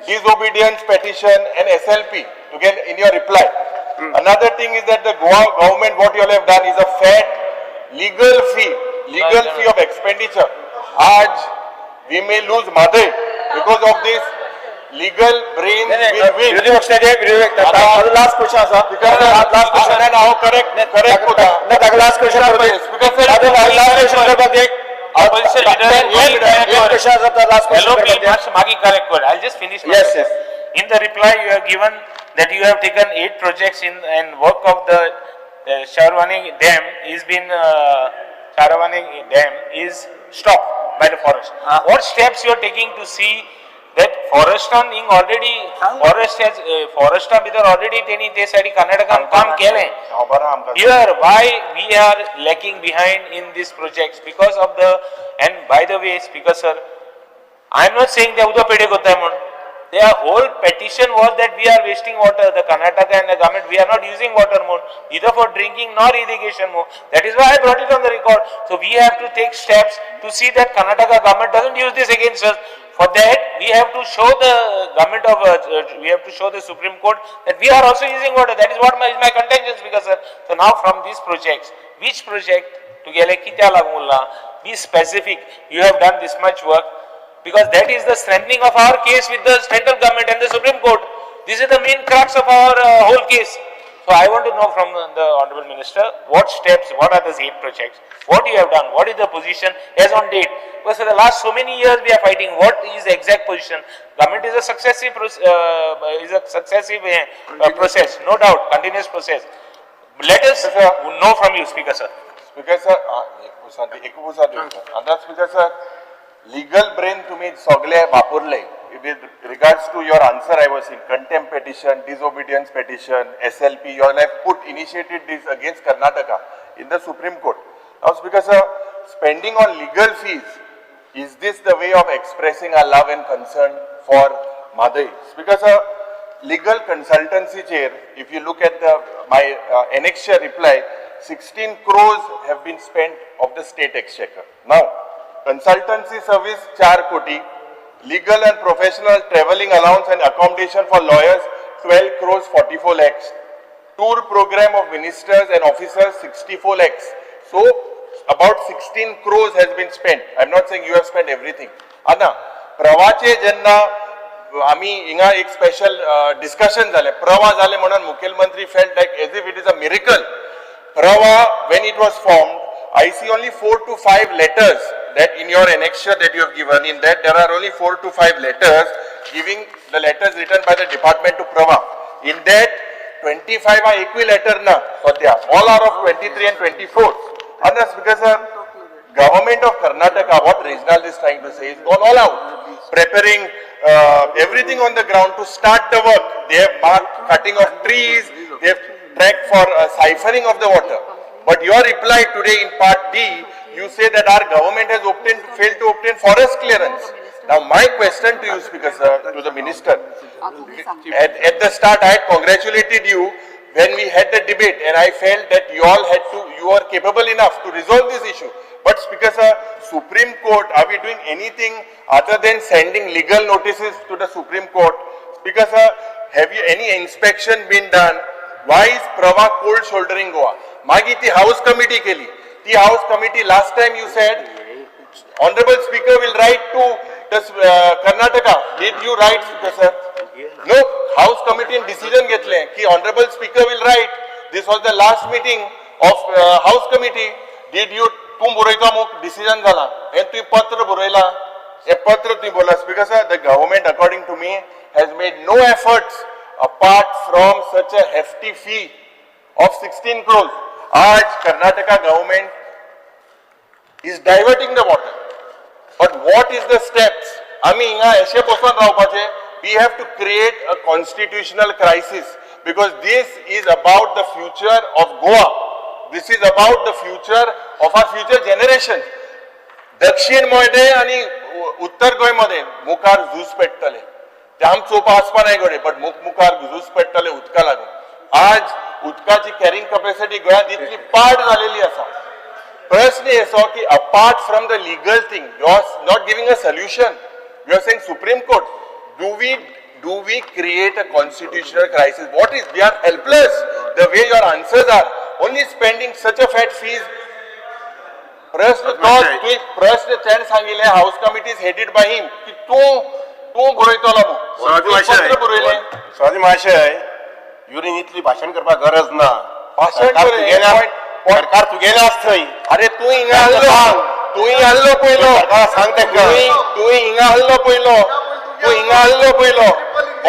disobedience petition and SLP to get in your reply another thing is that the Goa government what you all have done is a fat legal fee of expenditure. Aaj we may lose Madai because of this legal brain will win. last question asa last question and how correct hoda na last question speaker sir last question karpak ek opposition leader question asa last question magi correct word I'll just finish yes in the reply you have given that you have taken 8 projects in and work of the the Sharavani Dam Sharavani Dam is stopped by the forest. What steps you are taking to see that Forestan already Forestan भितर already त्यांनी ते साठी कर्नाटकान काम केले. Here why we are lacking behind in these projects because of the, and by the way Speaker sir, I am not saying they उद्या पेटे होता है म्हणून. Their whole petition was that we are wasting water. The Karnataka and the government, we are not using water more, either for drinking nor irrigation more. That is why I brought it on the record. So we have to take steps to see that Karnataka government doesn't use this against us. For that, we have to show the government of, we have to show the Supreme Court that we are also using water. That is what is my contention, Speaker sir. So now from these projects, which project to gele kitya lagmulla? Be specific. You have done this much work. Because that is the strengthening of our case with the central government and the Supreme Court. This is the main crux of our whole case. So I want to know from the Honorable Minister, what steps, what are the 8 projects, what you have done, what is the position as on date. Because for the last so many years we are fighting, what is the exact position. Government is a successive, process, no doubt, continuous process. Let us know from you, Speaker sir. Speaker sir, and that's Speaker sir, legal brain तुम्ही सगळे वापरले. With regards to your answer, I was in contempt petition, disobedience petition, SLP. You all have initiated this against Karnataka in the Supreme Court. Now, Speaker sir, spending on legal fees, is this the way of expressing our love and concern for Madai? Speaker sir, legal consultancy chair. If you look at my annexure reply, 16 crores have been spent of the state exchequer. Now, consultancy service 4 koti, legal and professional travelling allowance and accommodation for lawyers 12 crores 44 lakhs, tour program of ministers and officers 64 lakhs. So about 16 crores has been spent. I am not saying you have spent everything. Anna, प्रवाचे जेन्ना आम्ही हिंगा एक special discussion झाले, प्रवा झाले म्हणून मुख्यमंत्री felt like as if it is a miracle. Prava, when it was formed, I see only 4 to 5 letters that in your annexure that you have given, in that there are only 4 to 5 letters giving the letters written by the department to Prava. In that 25 are equilater na, Swadhya. All are of 23 and 24. And that's because government of Karnataka, what Regional is trying to say, is gone all out, preparing everything on the ground to start the work. They have marked cutting of trees, they have tracked for siphoning of the water. But your reply today in part D, you say that our government has failed to obtain forest clearance. Now my question to you, Speaker sir, to the Minister, at the start I had congratulated you when we had the debate and I felt that you are capable enough to resolve this issue. But Speaker sir, Supreme Court, are we doing anything other than sending legal notices to the Supreme Court? Speaker sir, have you any inspection been done? Why is Prava cold shouldering Goa? Magi ti House Committee keli. The House Committee last time you said, Honorable Speaker will write to the Karnataka. Did you write, Speaker sir? No, House Committee in decision घेतले की Honorable Speaker will write. This was the last meeting of House Committee. Did you तुम बरोयता मुक decision झाला and तुम्ही पत्र बरोयला हे पत्र तुम्ही बोला Speaker sir, the government according to me has made no efforts apart from such a hefty fee of 16 crores. आज Karnataka government is diverting the water. But what is the steps? आम्ही हिंगा अशे बसून रावपाचे. We have to create a constitutional crisis because this is about the future of Goa. This is about the future of our future generations. दक्षिण मध्ये आणि उत्तर गोय मध्ये मुखार झूज पेटतले. ते आम चोपा आसपा नाही गडे, but मुखार झूज पेटतले उदका लागून. आज उदकाची कॅरिंग कॅपॅसिटी गोयात इतली पाड झालेली असा. प्रश्न येसो की apart from the legal thing, you are not giving a solution. You are saying Supreme Court, do we create a constitutional crisis? What is, we are helpless the way your answers are. Only spending such a fat fees. प्रश्न चैन सांगिले House Committee is headed by him की तू बरोयतलो मु. स्वाती महाशय, urine इतली भाषण करपाक गरज ना. भाषण सरकार तुगेलेच थंय. अरे तू हिंगा हल्लो पयलो सांग तेका. तू हिंगा हल्लो पयलो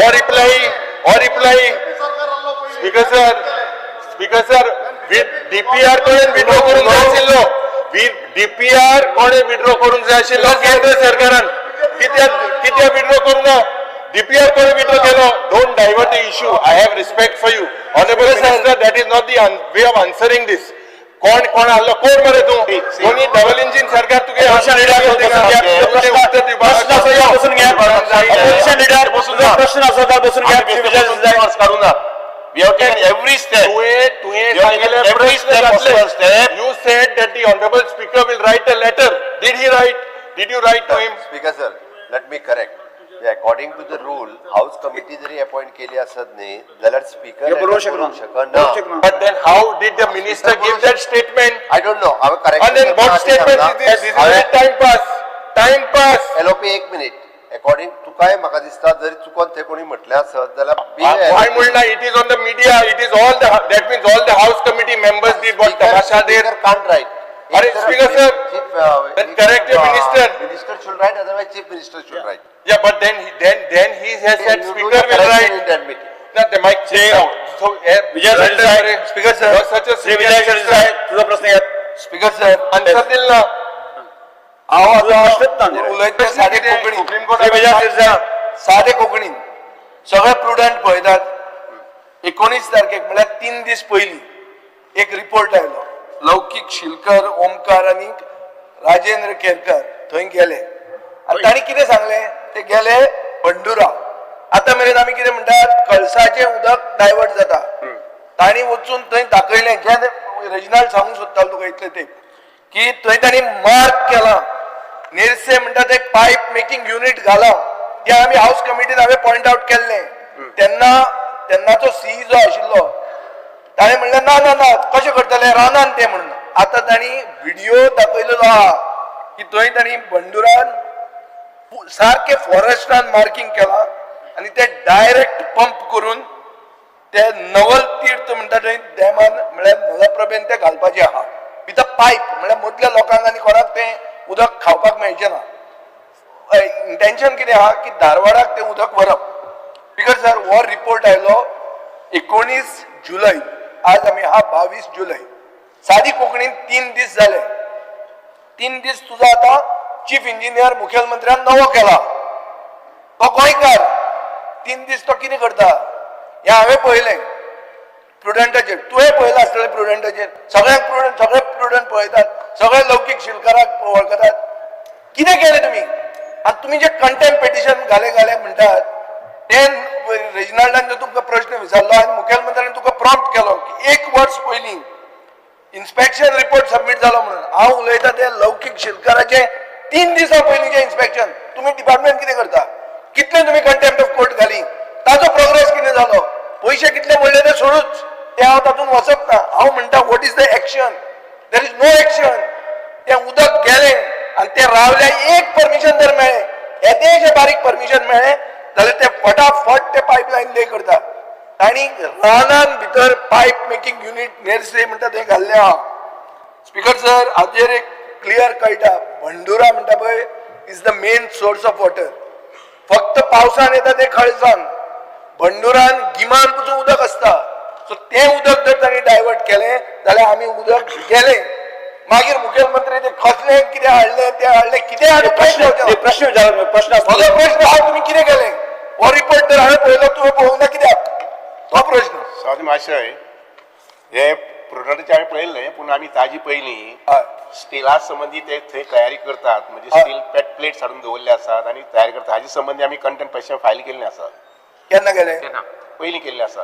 और रिप्लाई. Speaker sir, डीपीआर कोणी विड्रॉ करून जाय आशिल्लो डीपीआर कोणी विड्रॉ करून जाय आशिल्लो केंद्र सरकारान कित्याक विड्रॉ करूंक ना डीपीआर कोणी विड्रॉ केलो don't divert the issue I have respect for you honourable minister that is not the way of answering this कोण आल्लो कोण मरे तू कोणी डबल इंजिन सरकार तुगे ऑप्शन लीडर बसून घ्या ऑपोजिशन लीडर प्रश्न असो तर बसून घ्या We have taken every step. Every step possible step. You said that the honorable speaker will write a letter. Did he write? Did you write to him? Speaker sir let me correct according to the rule house committee जरी appoint केली असत न्ही जाल्यार speaker बरोबर शकना. But then how did the minister give that statement? I don't know हांवें correct And then what statement is this? This is a time pass. Time pass. LOP एक minute according तुकाय म्हाका दिसता जरी चुकोन ते कोणी म्हटलें आसत जाल्यार Why म्हणला it is on the media, it is all the, that means all the house committee members did what Tamasha did. can't write. Are speaker sir, then correct your minister. Minister should write, otherwise chief minister should write. Yeah, but then he has said You do speaker the will correction write. in that meeting. Not the mic change out. So, Vijay Sardesai speaker sir you're such a Shri senior Vijay citizen. Sardesai तुझा प्रश्न घ्या speaker sir Answer दिल ना. उलयता सादे Konkani Supreme Court Shri Vijay Sardesai सादे कोंकणीन सगळे प्रुडंट पळयतात 19 तारखेक म्हळ्यार 3 दीस पयलीं एक रिपोर्ट आयलो लौकीक शिलकर ओमकार आनी राजेंद्र केरकर थंय गेले आनी तांणी कितें सांगलें ते गेले बंडुरा आतां मेरेन आमी कितें म्हणटात कळसाचें उदक डायवर्ट जाता तांणी वचून थंय दाखयलें जें रेजिनाल्ड सांगूंक सोदतालो तुका इतलें ते की थंय तांणी मार्क केला नेरसे म्हणटा ते पायप मेकिंग युनिट घाला ते आमी हाऊस कमिटीन हांवें पॉइंट आउट केल्लें तेन्नाचो सी जो आशिल्लो ताणें म्हणलें ना ना ना कशें करतले रानान ते म्हणून आतां तांणी व्हिडिओ दाखयलेलो आहा की थंय तांणी बंडुरान सारके फॉरेस्टान मार्किंग केला आनी ते डायरेक्ट पंप करून ते नवल तीर्थ म्हणटा थंय डॅमान म्हळ्यार मलप्रभेन ते घालपाचें आहा विथ अ पायप म्हळ्यार मदल्या लोकांक आनी कोणाक तें उदक खावपाक मेळचें ना इंटेन्शन कितें आहा की धारवाडाक तें उदक व्हरप बिकॉज सर हो रिपोर्ट आयलो 19 जुलय आज आमी हा 22 जुलय सादी कोंकणीन 3 दीस जाले 3 दीस तुजो आतां चीफ इंजिनियर मुखेलमंत्र्यान नवो केला तो गोंयकार 3 दीस तो कितें करता हें हांवें पळयलें प्रुडंटाचेर तुवें पळयलां आसतलें प्रुडंटाचेर सगळे प्रुडंट पळयतात सगळे लौकीक शिलकाराक वळखतात कितें केलें तुमी आनी तुमी जे कंटेम्प्ट पिटिशन घाले म्हणटात ते रेजिनाल्डान जो तुमकां प्रश्न विचारलो आनी मुखेलमंत्र्यान तुका प्रॉम्प्ट केलो की 1 वर्स पयलीं इन्स्पेक्शन रिपोर्ट सबमीट जालो म्हणून हांव उलयतां ते लौकीक शिलकाराचे 3 दिसां पयलींचें इन्स्पेक्शन तुमी डिपार्टमेंट कितें करता कितले तुमी कंटेम्प्ट ऑफ कोर्ट घाली ताजो प्रोग्रेस कितें जालो पयशे कितले म्हणले ते सोडूच ते हांव तातूंत वचप ना हांव म्हणटा what is the action there is no action तें उदक गेलें आनी ते रावले एक परमिशन जर मेळ्ळें येदेशें बारीक परमिशन मेळ्ळें जाल्यार ते फटाफट ते पायपलायन ले करतात आनी रानान भितर पायप मेकिंग युनिट नेरसे म्हणटा थंय घाल्ले आहा स्पीकर सर हाजेर एक क्लियर कळटा बंडुरा म्हणटा पळय is the main source of water फक्त पावसान येता ते खळसान बंडुरान गिमान पसून उदक आसता सो ते उदक जर तांणी डायवर्ट केलें जाल्यार आमी उदक गेलें मागीर मुखेलमंत्री ते कसले कितें हाडले ते हाडले कितें हाडले प्रश्न विचार प्रश्न प्रश्न हांव तुमी कितें केलें हो रिपोर्ट जर हांवें पळयलो तुवें पळोवंक ना कित्याक तो प्रश्न स्वाती महाशय हे प्रोडक्टचे हांवें पळयल्लें पूण आमी ताजी पयलीं स्टिला संबंधी ते थंय तयारी करतात म्हणजे स्टील पेट प्लेट्स हाडून दवरले आसात आनी तयारी करतात हाजे संबंधी आमी कंटेंट पेटिशन फायल केल्लें आसा केन्ना गेले पयलीं केल्लें आसा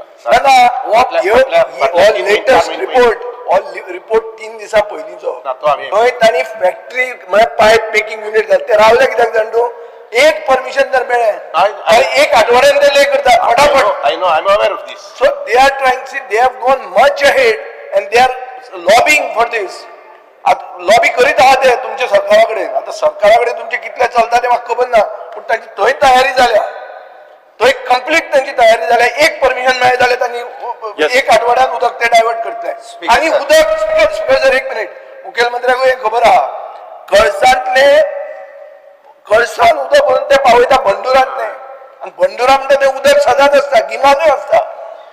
लेटेस्ट रिपोर्ट 3 दिसां पयलींचो तो हांवें थंय तांणी फॅक्टरी म्हळ्यार पायप मेकिंग युनिट घाल ते रावले कित्याक जाण तूं एक परमिशन जर मेळ्ळें एक आठवड्यान ते ले करता फटाफट I know I am aware of this so they are trying see they have gone much ahead and they are lobbying for this lobby करीत आहात ते तुमच्या सरकारा कडेन आतां सरकारा कडेन तुमचे कितले चलता ते म्हाका खबर ना पूण तांची थंय तयारी जाल्या थंय कंप्लीट तांची तयारी जाल्या एक परमिशन मेळ्ळें जाल्यार तांणी एक आठवड्यान उदक ते डायवर्ट करतले आनी उदक स्पीकर एक मिनिट मुखेलमंत्र्याक हे खबर आहा कळसान उदक भरून ते पावयता बंडुरांतले आनी बंडुरा म्हणटा तें उदक सदांच आसता गिमानूय आसता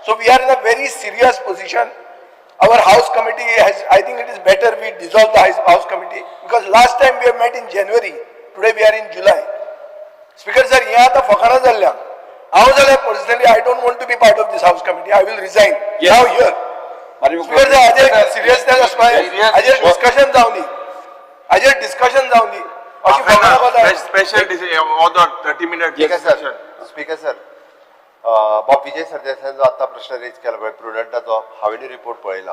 so we are in a very serious position our house committee has, I think it is better we dissolve the house committee because last time we have met in January, today we are in July. Speaker sir, हे आता फकाणा जाल्ल्या. हांव जाल्यार personally I don't want to be part of this house committee. I will resign. Now here. Speaker sir, हाजेर seriousness आसपाय. हाजेर discussion जावनी. हाजेर discussion जावनी. अशी फकाणा कोता. Special order 30 minute speaker sir बाब विजय सरदेसाईन जो आता प्रश्न रेज केला पळय प्रुडंटाचो हांवेंनी रिपोर्ट पळयला.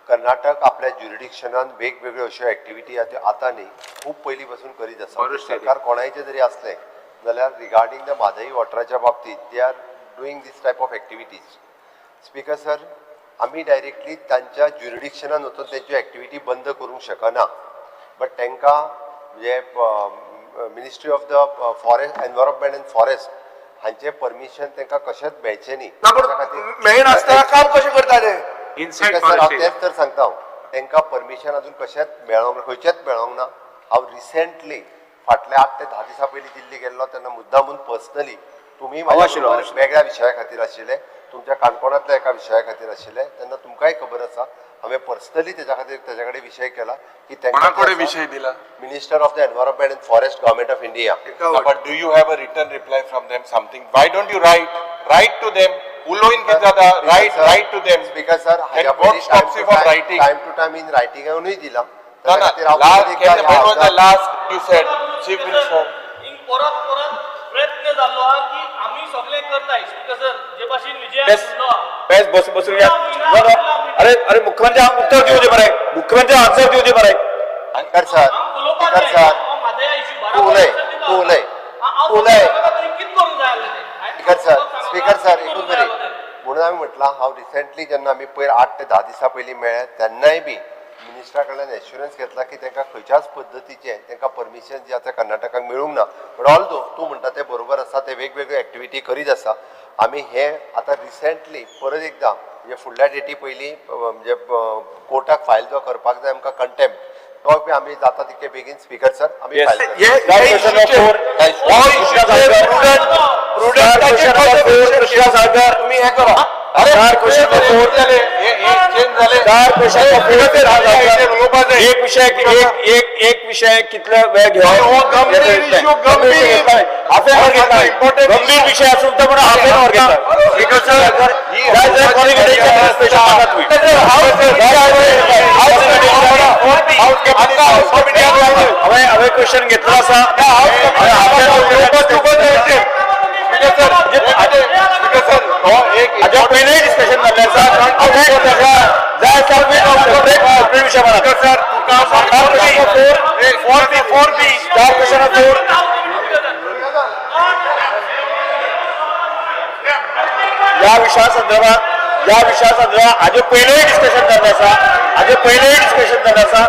कर्नाटक आपल्या ज्युरिडिक्शनान वेगवेगळ्यो अश्यो एक्टिविटी त्यो आतां न्ही खूब पयलीं पासून करीत आसा. सरकार कोणायचे जरी असले जाल्यार रिगार्डिंग द म्हादई वॉटराच्या बाबतीत they are doing this type of activities. Speaker sir आमी डायरेक्टली तांच्या ज्युरिडिक्शनान वचून तेंच्यो एक्टिविटी बंद करूंक शकना. बट तांकां म्हणजे ministry of the forest environment and forest हांचे परमिशन तांकां कशेंच मेळचें न्ही. मेळनासतना काम कशें करता ते? सर हांव तेच तर सांगता तांकां परमिशन अजून कशेंच मेळोंक ना, खंयचेच मेळोंक ना. हांव रिसेंटली फाटल्या 8 ते 10 दिसां पयलीं दिल्ली गेल्लो तेन्ना मुद्दामून पर्सनली तुमी वेगळ्या विशया खातीर आशिल्ले, तुमच्या काणकोणांतल्या एका विशया खातीर आशिल्ले तेन्ना तुमकांय खबर आसा हांवें पर्सनली तेज्या खातीर तेजे कडेन विशय केला की कोणाकडे विषय दिला? Minister of the environment and forest government of India. But do you have a written reply from them something? Why don't you write to them? उलोवन कितें जाता? Write to them. Speaker sir हाज्या what stops you from writing? Time to time in रायटिंगानूय दिला. No, no. When was the last you said, Chief Minister? परत प्रयत्न जाल्लो हा की आम्ही सगळे करताय. स्पीकर सर जे भाशेन विजय म्हणलो बसून घ्या. अरे मुख्यमंत्री उत्तर देऊ दे बरं. मुख्यमंत्री आन्सर देऊ दे बरं. स्पीकर सर तू उलय स्पीकर सर एकूच बरी म्हणून आमी म्हटलां हांव रिसेंटली जेन्ना आमी पयर 8 ते 10 दिसां पयलीं मेळ्ळे तेन्नाय बी मिनिस्टरा कडल्यान एश्युरन्स घेतला की तांकां खंयच्याच पद्दतीचें तांकां परमिशन जें आसा कर्नाटकाक मेळूंक ना. बट ऑल्दो तूं म्हणटा तें बरोबर आसा, ते वेगवेगळ्यो एक्टिविटी करीत आसा. आमी हे आतां रिसेंटली परत एकदां म्हणजे फुडल्या डेटी पयलीं म्हणजे कोर्टाक फायल जो करपाक जाय आमकां कंटेम्प्ट तो बी आमी जाता तितके बेगीन स्पीकर सर आमी फायल तुम्ही हे करा. एक विषय कितले वेळ गंभीर विषय असून तर हांवें क्वेश्चन घेतलो आसा. हाज्या पयलींय डिस्कशन जाल्लें आसा. या विषया संदर्भात हाजे पयलींय डिस्कशन जाल्लें आसा.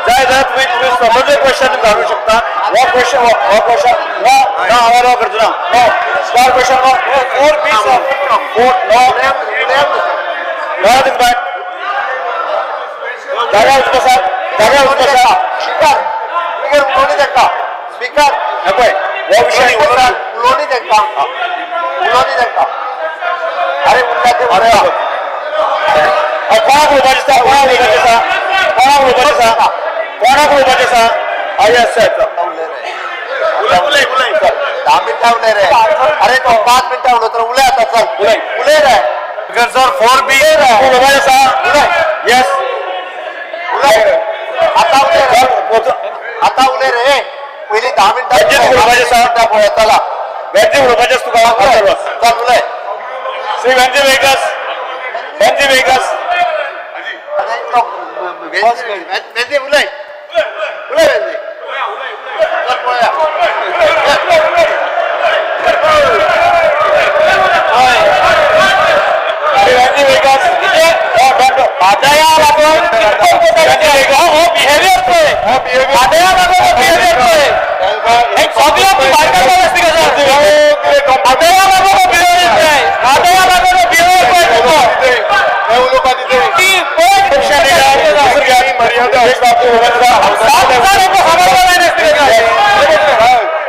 जाय जाल्यार तुम्ही समज क्वेश्चन घालू शकता. हो क्वेश्चन नो करचो ना. No star question no 4B speaker हो विषय उलोवणी तांकां अरे कोणाक उलोवपाचें आसा? यस सर 10 मिनटां उलय रे. अरे तो 5 मिनटां उलय तर उलय आता चल उलय रे. स्पीकर सर 4B उलोवपाचें आसा. यस उलय आता उलय रे. पयलीं 10 मिनटां उलोवपाचें आसा. पळय चला वेंजी उलोवपाचें आसा तुका. चल उलय श्री वेंजी वेगस वेंजी उलय वेंजी चल पळया वेंजी वेगस आदया लागून बिहेवियर पळय. आदया लागून बिहेवियर पळय. एक सगळ्या बायकांना असते का सर? आदया लागून बिहेवियर पळय. आदया लागून बिहेवियर पळय. हे उलोवपा दिते की कोण पक्ष दिला मर्यादा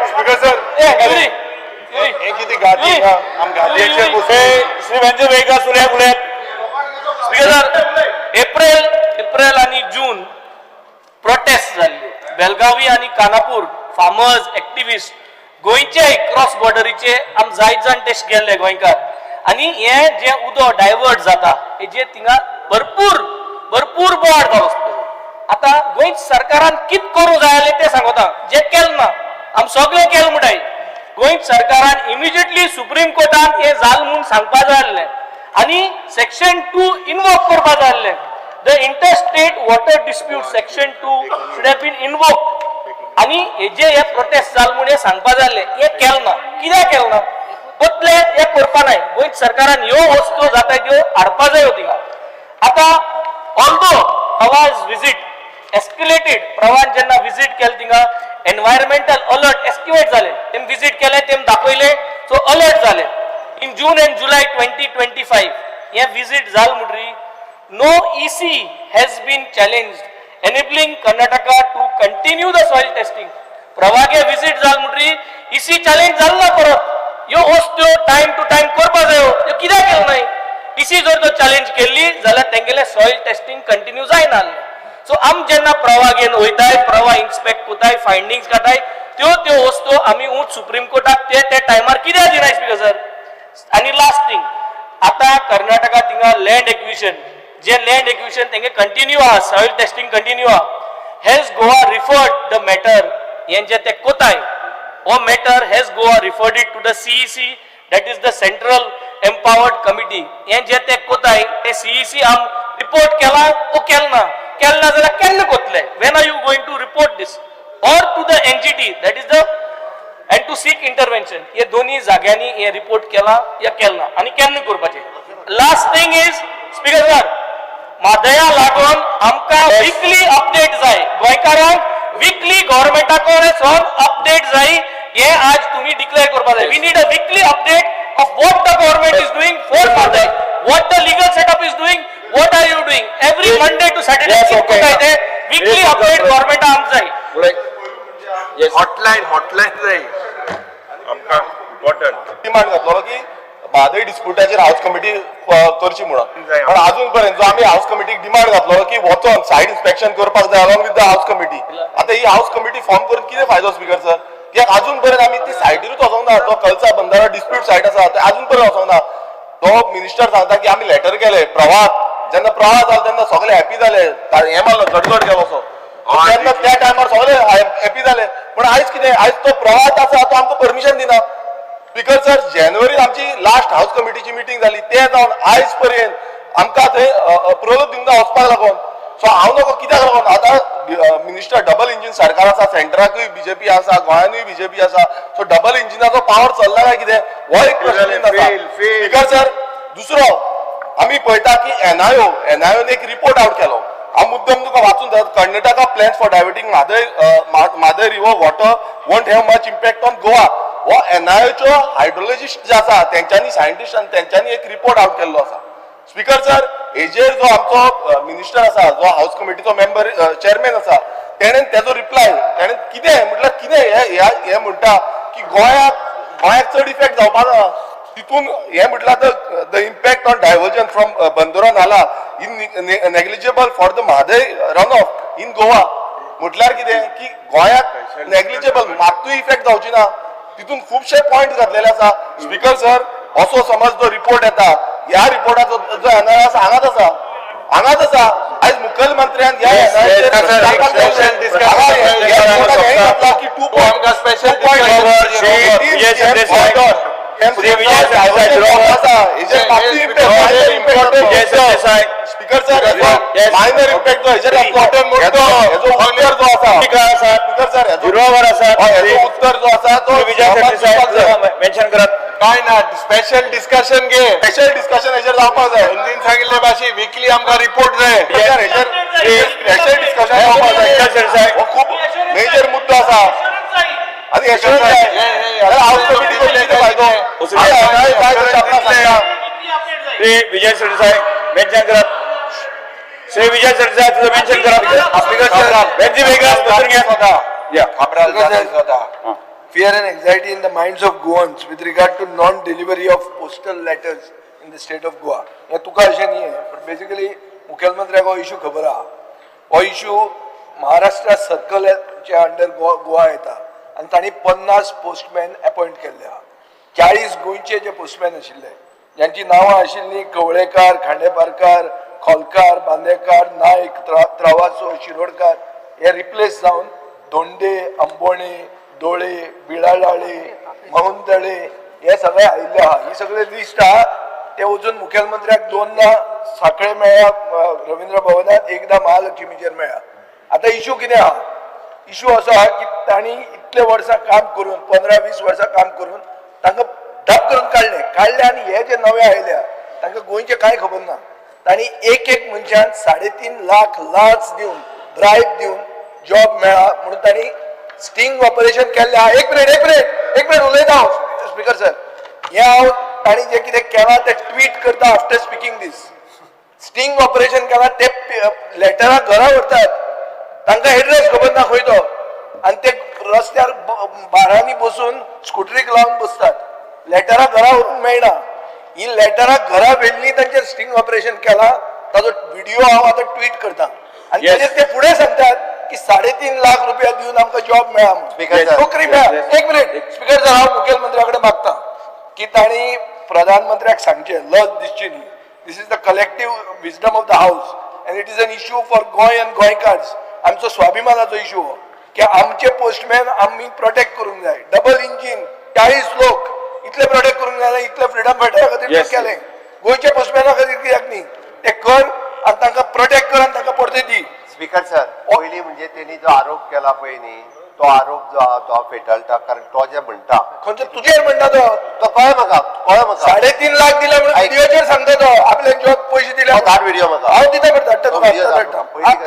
स्पीकर सर हे किती गादी श्री वेंजी वेगस उलय स्पीकर सर एप्रिल आणि जून प्रोटेस्ट जाल्ले बेलगावी आणि कानापूर फार्मर्स एक्टिविस्ट गोंयचे क्रॉस बॉर्डरीचे आम जायत जाण टेस्ट गेल्ले गोंयकार आणि हे जे उदो डायवर्ट जाता हेजे थिंगा भरपूर बोवाळ जालो आता गोंय सरकारान कित करूं जाय आसलें तें सांगता जे केलें ना आम सगळें केलें म्हणटाय गोंय सरकारान इमिजिएटली सुप्रीम कोर्टान हे जाल म्हणून सांगपा जाय आसलें आणि सेक्शन 2 इनवोक करपा जाय आसलें the interstate water dispute section 2 should have been invoked आणि हेजे हे प्रोटेस्ट जाल म्हणून हे सांगपा जाय आसलें हे केलें ना कित्याक केलें ना बदले हे करपा नाय गोंय सरकारान ह्यो वस्तू जाताय त्यो हाडपा जायो थिंगा आता ऑल्दो आवाज विजिट एस्केलेटेड प्रवान जेन्ना विजिट केले थिंगा एनवायरमेंटल अलर्ट एस्टिमेट जाले तेम विजिट केले तेम दाखयले सो अलर्ट जाले इन जून एंड जुलै 2025 हे विजिट जाल म्हणटरी no EC has been challenged enabling Karnataka to continue the soil testing प्रवागे विजिट जाल म्हणटरी EC चॅलेंज जाल ना परत ह्यो वस्तू टाइम टू टाइम करपा जायो त्यो कित्याक केलो नाय EC जर तो चॅलेंज केल्ली जाल्यार तेंगेले सॉइल टेस्टिंग कंटिन्यू जायना सो आम जेन्ना प्रवागेन वयताय प्रवा इन्स्पेक्ट कोताय फायंडिंग्स काढाय त्यो वस्तू आमी उंच सुप्रीम कोर्टाक ते टायमार कित्याक दिनाय स्पीकर सर आणि लास्ट थिंग आता कर्नाटका थिंगा लँड एक्विजिशन जे लँड एक्विजिशन तेंगे कंटिन्यू आहा सॉइल टेस्टिंग कंटिन्यू आहा has Goa referred the matter हेंचे ते कोताय हो matter has Goa referred it to the CEC that is the central empowered committee हे जे ते कोताय ते CEC आम रिपोर्ट केला तो केलना जाल्यार केन्ना कोतले when are you going to report this or to the NGT that is the and to seek intervention हे दोन्ही जाग्यांनी हे रिपोर्ट केला या केलना आणि केन्ना करपाचे last thing is speaker sir मादया लागून आमकां वीकली अपडेट जाय गोंयकारांक वीकली गव्हर्नमेंटा कडसून अपडेट जाय हे आज तुम्ही डिक्लेअर करपा जाय we need a weekly update of what the government is doing for Madai, what the legal setup is doing, what are you doing every Monday to Saturday weekly update government आमचंय hotline जाय आमकां important demand घातलो की Mhadei डिस्प्युटाचेर house committee करची म्हणून पण अजून पर्यंत जो आम्ही हाऊस कमिटीक डिमांड घातलो की वचोन सायड इन्स्पेक्शन करपाक जाय along with the house committee आता ही हाऊस कमिटी फॉर्म करून कितें फायदो स्पीकर सर कित्याक अजून पर्यंत आमी ती सायडीरूच वचोंक ना तो कलसा बंदारा डिस्प्यूट सायट आसा ते अजून पर्यंत वचोंक ना तो मिनिस्टर सांगता की आमी लेटर केले प्रवाहाक जेन्ना प्रवाह जालो तेन्ना सगळे हॅपी जाले हे मारलो गडगड गेलो सो तेन्ना त्या टायमार सगळे हॅपी जाले पण आयज कितें आयज तो प्रवाहात आसा तो आमकां परमिशन दिना स्पीकर सर जानेवारीत आमची लास्ट हाऊस कमिटीची मिटींग जाली ते जावन आयज पर्यंत आमकां थंय अप्रुवल दिवंक ना वचपाक लागून सो हांव नको कित्याक लागून आतां मिनिस्टर डबल इंजिन सरकार आसा सेंटराकूय बीजेपी आसा गोंयानूय बीजेपी आसा सो डबल इंजिनाचो पावर चल्ला काय कितें हो एक प्रश्न आसा स्पीकर सर दुसरो आमी पळयता की एनआयओन एक रिपोर्ट आउट केलो हांव मुद्दम तुका वाचून Karnataka plans for diverting Mhadei river water won't have much impact on Goa हो एनआयओच्यो हायड्रोलॉजिस्ट जे आसा तेंच्यांनी सायंटिस्ट तेंच्यांनी एक रिपोर्ट आउट केल्लो आसा स्पीकर सर हेजेर जो आमचो मिनिस्टर आसा जो हाऊस कमिटीचो मेंबर चेअरमॅन आसा तेणेन तेजो रिप्लाय तेणेन कितें म्हटल्यार कितें हे म्हणटा की गोंयाक चड इफेक्ट जावपा ना तितून हे म्हटल्यार the impact on diversion from Bandora nala in negligible for the Mhadei run off in Goa म्हटल्यार कितें की गोंयाक नेग्लिजिबल मात्तूय इफेक्ट जावची ना तितून खुबशे पॉइंट घातलेले आसा स्पीकर सर असो समज जो रिपोर्ट येता ह्या रिपोर्टाचो जो एनआय आसा हांगाच आसा आयज मुखेलमंत्र्यान स्पीकर सर मायनर इम्पॅक्ट जो हेजेर हेजो उत्तर जो आसा स्पीकर सर हेजो उत्तर जो आसा तो मेन्शन करत काय ना स्पेशल डिस्कशन घे स्पेशल डिस्कशन हेजेर जावपाक जाय हिंदीन सांगिल्ले भाशेन वीकली आमकां रिपोर्ट जाय स्पेशल डिस्कशन जावपाक जाय हो खूब मेजर मुद्दो आसा आनी एश्योरन्स जाय हाऊस कमिटी कितें फायदो विजय सरदेसाई मेन्शन करत श्री विजय सरदेसाई तुझं मेन्शन करत Fear and anxiety in the minds of Goans with regard to non-delivery of postal letters in the state of Goa. हे तुका अशें न्ही पण बेसिकली मुखेलमंत्र्याक हो इशू खबर आहा हो इश्यू महाराष्ट्र सर्कलच्या अंडर गोवा येता आनी तांणी 50 पोस्टमॅन अपॉइंट केल्ले आहा. 40 गोंयचे जे पोस्टमॅन आशिल्ले ज्यांची नांवां आशिल्लीं कवळेकार, खांडेपारकार, खोलकार, बांदेकार, नायक, त्रावासो, शिरोडकार हे रिप्लेस जावन धोंडे, अंबोणे, दोळे, बिळाडाळे, महुंदळे हे सगळे आयिल्ले आहा. ही सगळे लिस्ट आहा ते वचून मुखेलमंत्र्याक 2दा सांखळे मेळ्ळ्या रवींद्र भवनात, एकदा महालक्ष्मीचेर मेळ्ळ्या. आता इश्यू कितें आहा? इश्यू असो आहा की तांणी इतले वर्सां काम करून 15-20 वर्सां काम करून तांकां धप करून काडले आनी हे जे नवे आयल्या तांकां गोंयचे कांय खबर ना. तांणी एक मनशान 3.5 लाख लाच दिवन ब्रायब दिवन जॉब मेळ्ळा म्हणून तांणी स्टिंग ऑपरेशन केल्लें आहा. एक मिनिट उलयता हांव स्पीकर सर. हे हांव तांणी जे कितें केलां तें ट्वीट करता आफ्टर स्पीकिंग दीस. स्टिंग ऑपरेशन केलां ते लेटरां घरा व्हरतात, तांकां एड्रेस खबर ना खंय तो, आनी ते रस्त्यार बारांनी बसून स्कुटरीक लावन बसतात. लेटरां घरा व्हरून मेळना. ही लेटरां घरा व्हेल्ली तांचेर स्टिंग ऑपरेशन केलां ताजो व्हिडिओ हांव आतां ट्वीट करता आनी ताचेर ते फुडें सांगतात की 3.5 लाख रुपया दिवन आमकां जॉब मेळ्ळा म्हणून. नोकरी मेळ्ळा. एक मिनिट स्पीकर सर, हांव मुखेलमंत्र्या कडेन मागता की तांणी प्रधानमंत्र्याक सांगचें लज दिसची न्ही. This is the collective wisdom of the house and it is an issue for Goem and Goenkars. आमचो स्वाभिमानाचो इश्यू हो की आमचे पोस्टमॅन आमी प्रोटेक्ट करूंक जाय. डबल इंजीन 40 लोक इतले प्रोटेक्ट करूंक जाय, इतले फ्रिडम फायटरा खातीर केलें. गोंयच्या पोस्टमॅना खातीर कित्याक न्ही? ते कर आनी तांकां प्रोटेक्ट कर आनी तांकां परते दी. स्पीकर सर, पयलीं म्हणजे त्यांनी जो आरोप केला पळय न्ही तो आरोप जो आहा तो फेटाळटा. कारण तो जे म्हणटा खंयचो तुजेर म्हणटा तो कळ्ळें म्हाका 3.5 लाख दिले म्हणून व्हिडिओचेर सांगता तो आपले जॉब पयशे दिले. धाड व्हिडिओ म्हाका हांव दिता बरें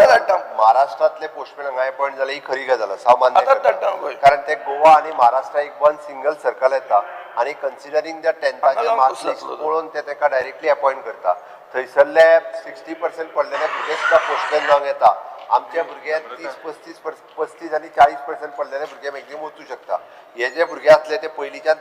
धाडटा. महाराष्ट्रातले पोस्टमॅन हांगा अपॉइंट जाले ही खरी गजाल आसा, सामान्य. आतांच धाडटा पळय. कारण ते गोवा आणि महाराष्ट्र एक वन सिंगल सर्कल येता आणि considering the 10th marks list पळोवन ते ताका डायरेक्टली अपॉइंट करता. थंयसरले 60% पडलेले भुरगे सुद्दां पोस्टमॅन जावंक येता. आमचे भुरगे 30-35 आणि 40% पडलेले भुरगे मॅक्झिमम वचूं शकता. हे जे भुरगे आसले ते पयलींच्यान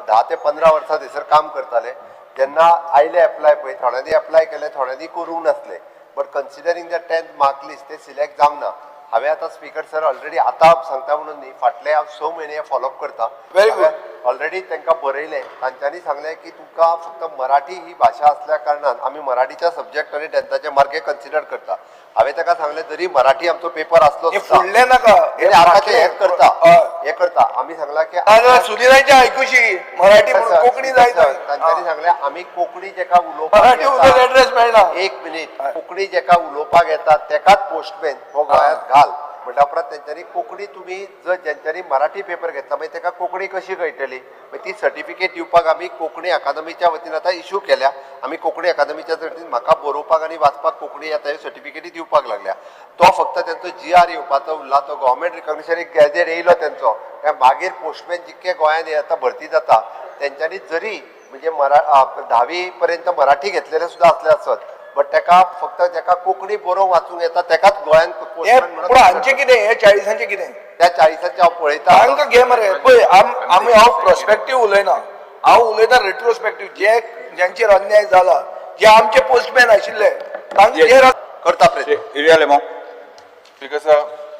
10 ते 15 वर्सां थंयसर काम करताले. तेन्ना आयले एप्लाय पळय, थोड्यांनी एप्लाय केले, थोड्यांनी करूंक नासले. But considering the 10th mark list ते सिलेक्ट जावंक ना. हांवें आतां स्पीकर सर ऑलरेडी आतां सांगता म्हणून न्ही, फाटले हांव 6 म्हयने फॉलोअप करता. Very good. ऑलरेडी तांकां बरयलें. तांच्यांनी सांगलें की तुमकां फक्त मराठी ही भाशा असल्या कारणान आमी मराठीच्या सब्जेक्ट आनी 10thचे मार्के कन्सिडर करता. हांवें ताका सांगलें जरी मराठी आमचो पेपर आसलो फुडले नाका हे करता आमी सांगला की सुनिलांची आयकुशी मराठी कोंकणी जाय. तांच्यांनी सांगलें आमी कोंकणी जेका मराठी उलोवपाक एड्रेस मेळना. एक मिनिट कोंकणी जेका उलोवपाक येता तेकाच पोस्टमॅन हो गोंयांत घाल म्हणटा उपरांत तेंच्यांनी कोंकणी तुमी जर जेंच्यांनी मराठी पेपर घेतला मागीर ताका कोंकणी कशी कळटली. मागीर ती सर्टिफिकेट दिवपाक आमी कोंकणी अकादमीच्या वतीन आतां इश्यू केल्या. आमी कोंकणी अकादमीच्या वतीन म्हाका बरोवपाक आनी वाचपाक कोंकणी येता ह्यो सर्टिफिकेटी दिवपाक लागल्या. तो फक्त तेंचो GR येवपाचो उरला. तो गव्हर्मेंट रिकॉग्निशन एक गॅजेट येयलो तेंचो. मागीर पोस्टमॅन जितके गोंयांत आतां भरती जाता तेंच्यांनी जरी म्हणजे 10वी पर्यंत मराठी घेतलेले सुद्दां असले आसत बट तेका फक्त जेका कोंकणी बरोवंक वाचूंक येता तेकाच गोंयांत पोस्टमॅन म्हणून. हांचे कितें हे 40चे कितें त्या 40चे हांव पळयता. तांकां घे मरे पळय. आमी हांव प्रोस्पेक्टीव उलयना, हांव उलयता रेट्रोस्पेक्टीव. ज्यांचेर अन्याय जाला, जे आमचे पोस्टमॅन आशिल्ले तांचेर करता प्रयत्न. Because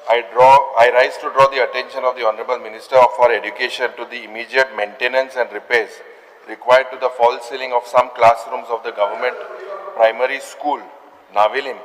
I rise to draw the attention of the Honorable Minister for Education to the immediate maintenance and repairs required to the false ceiling of some classrooms of the government primary school, Navilim,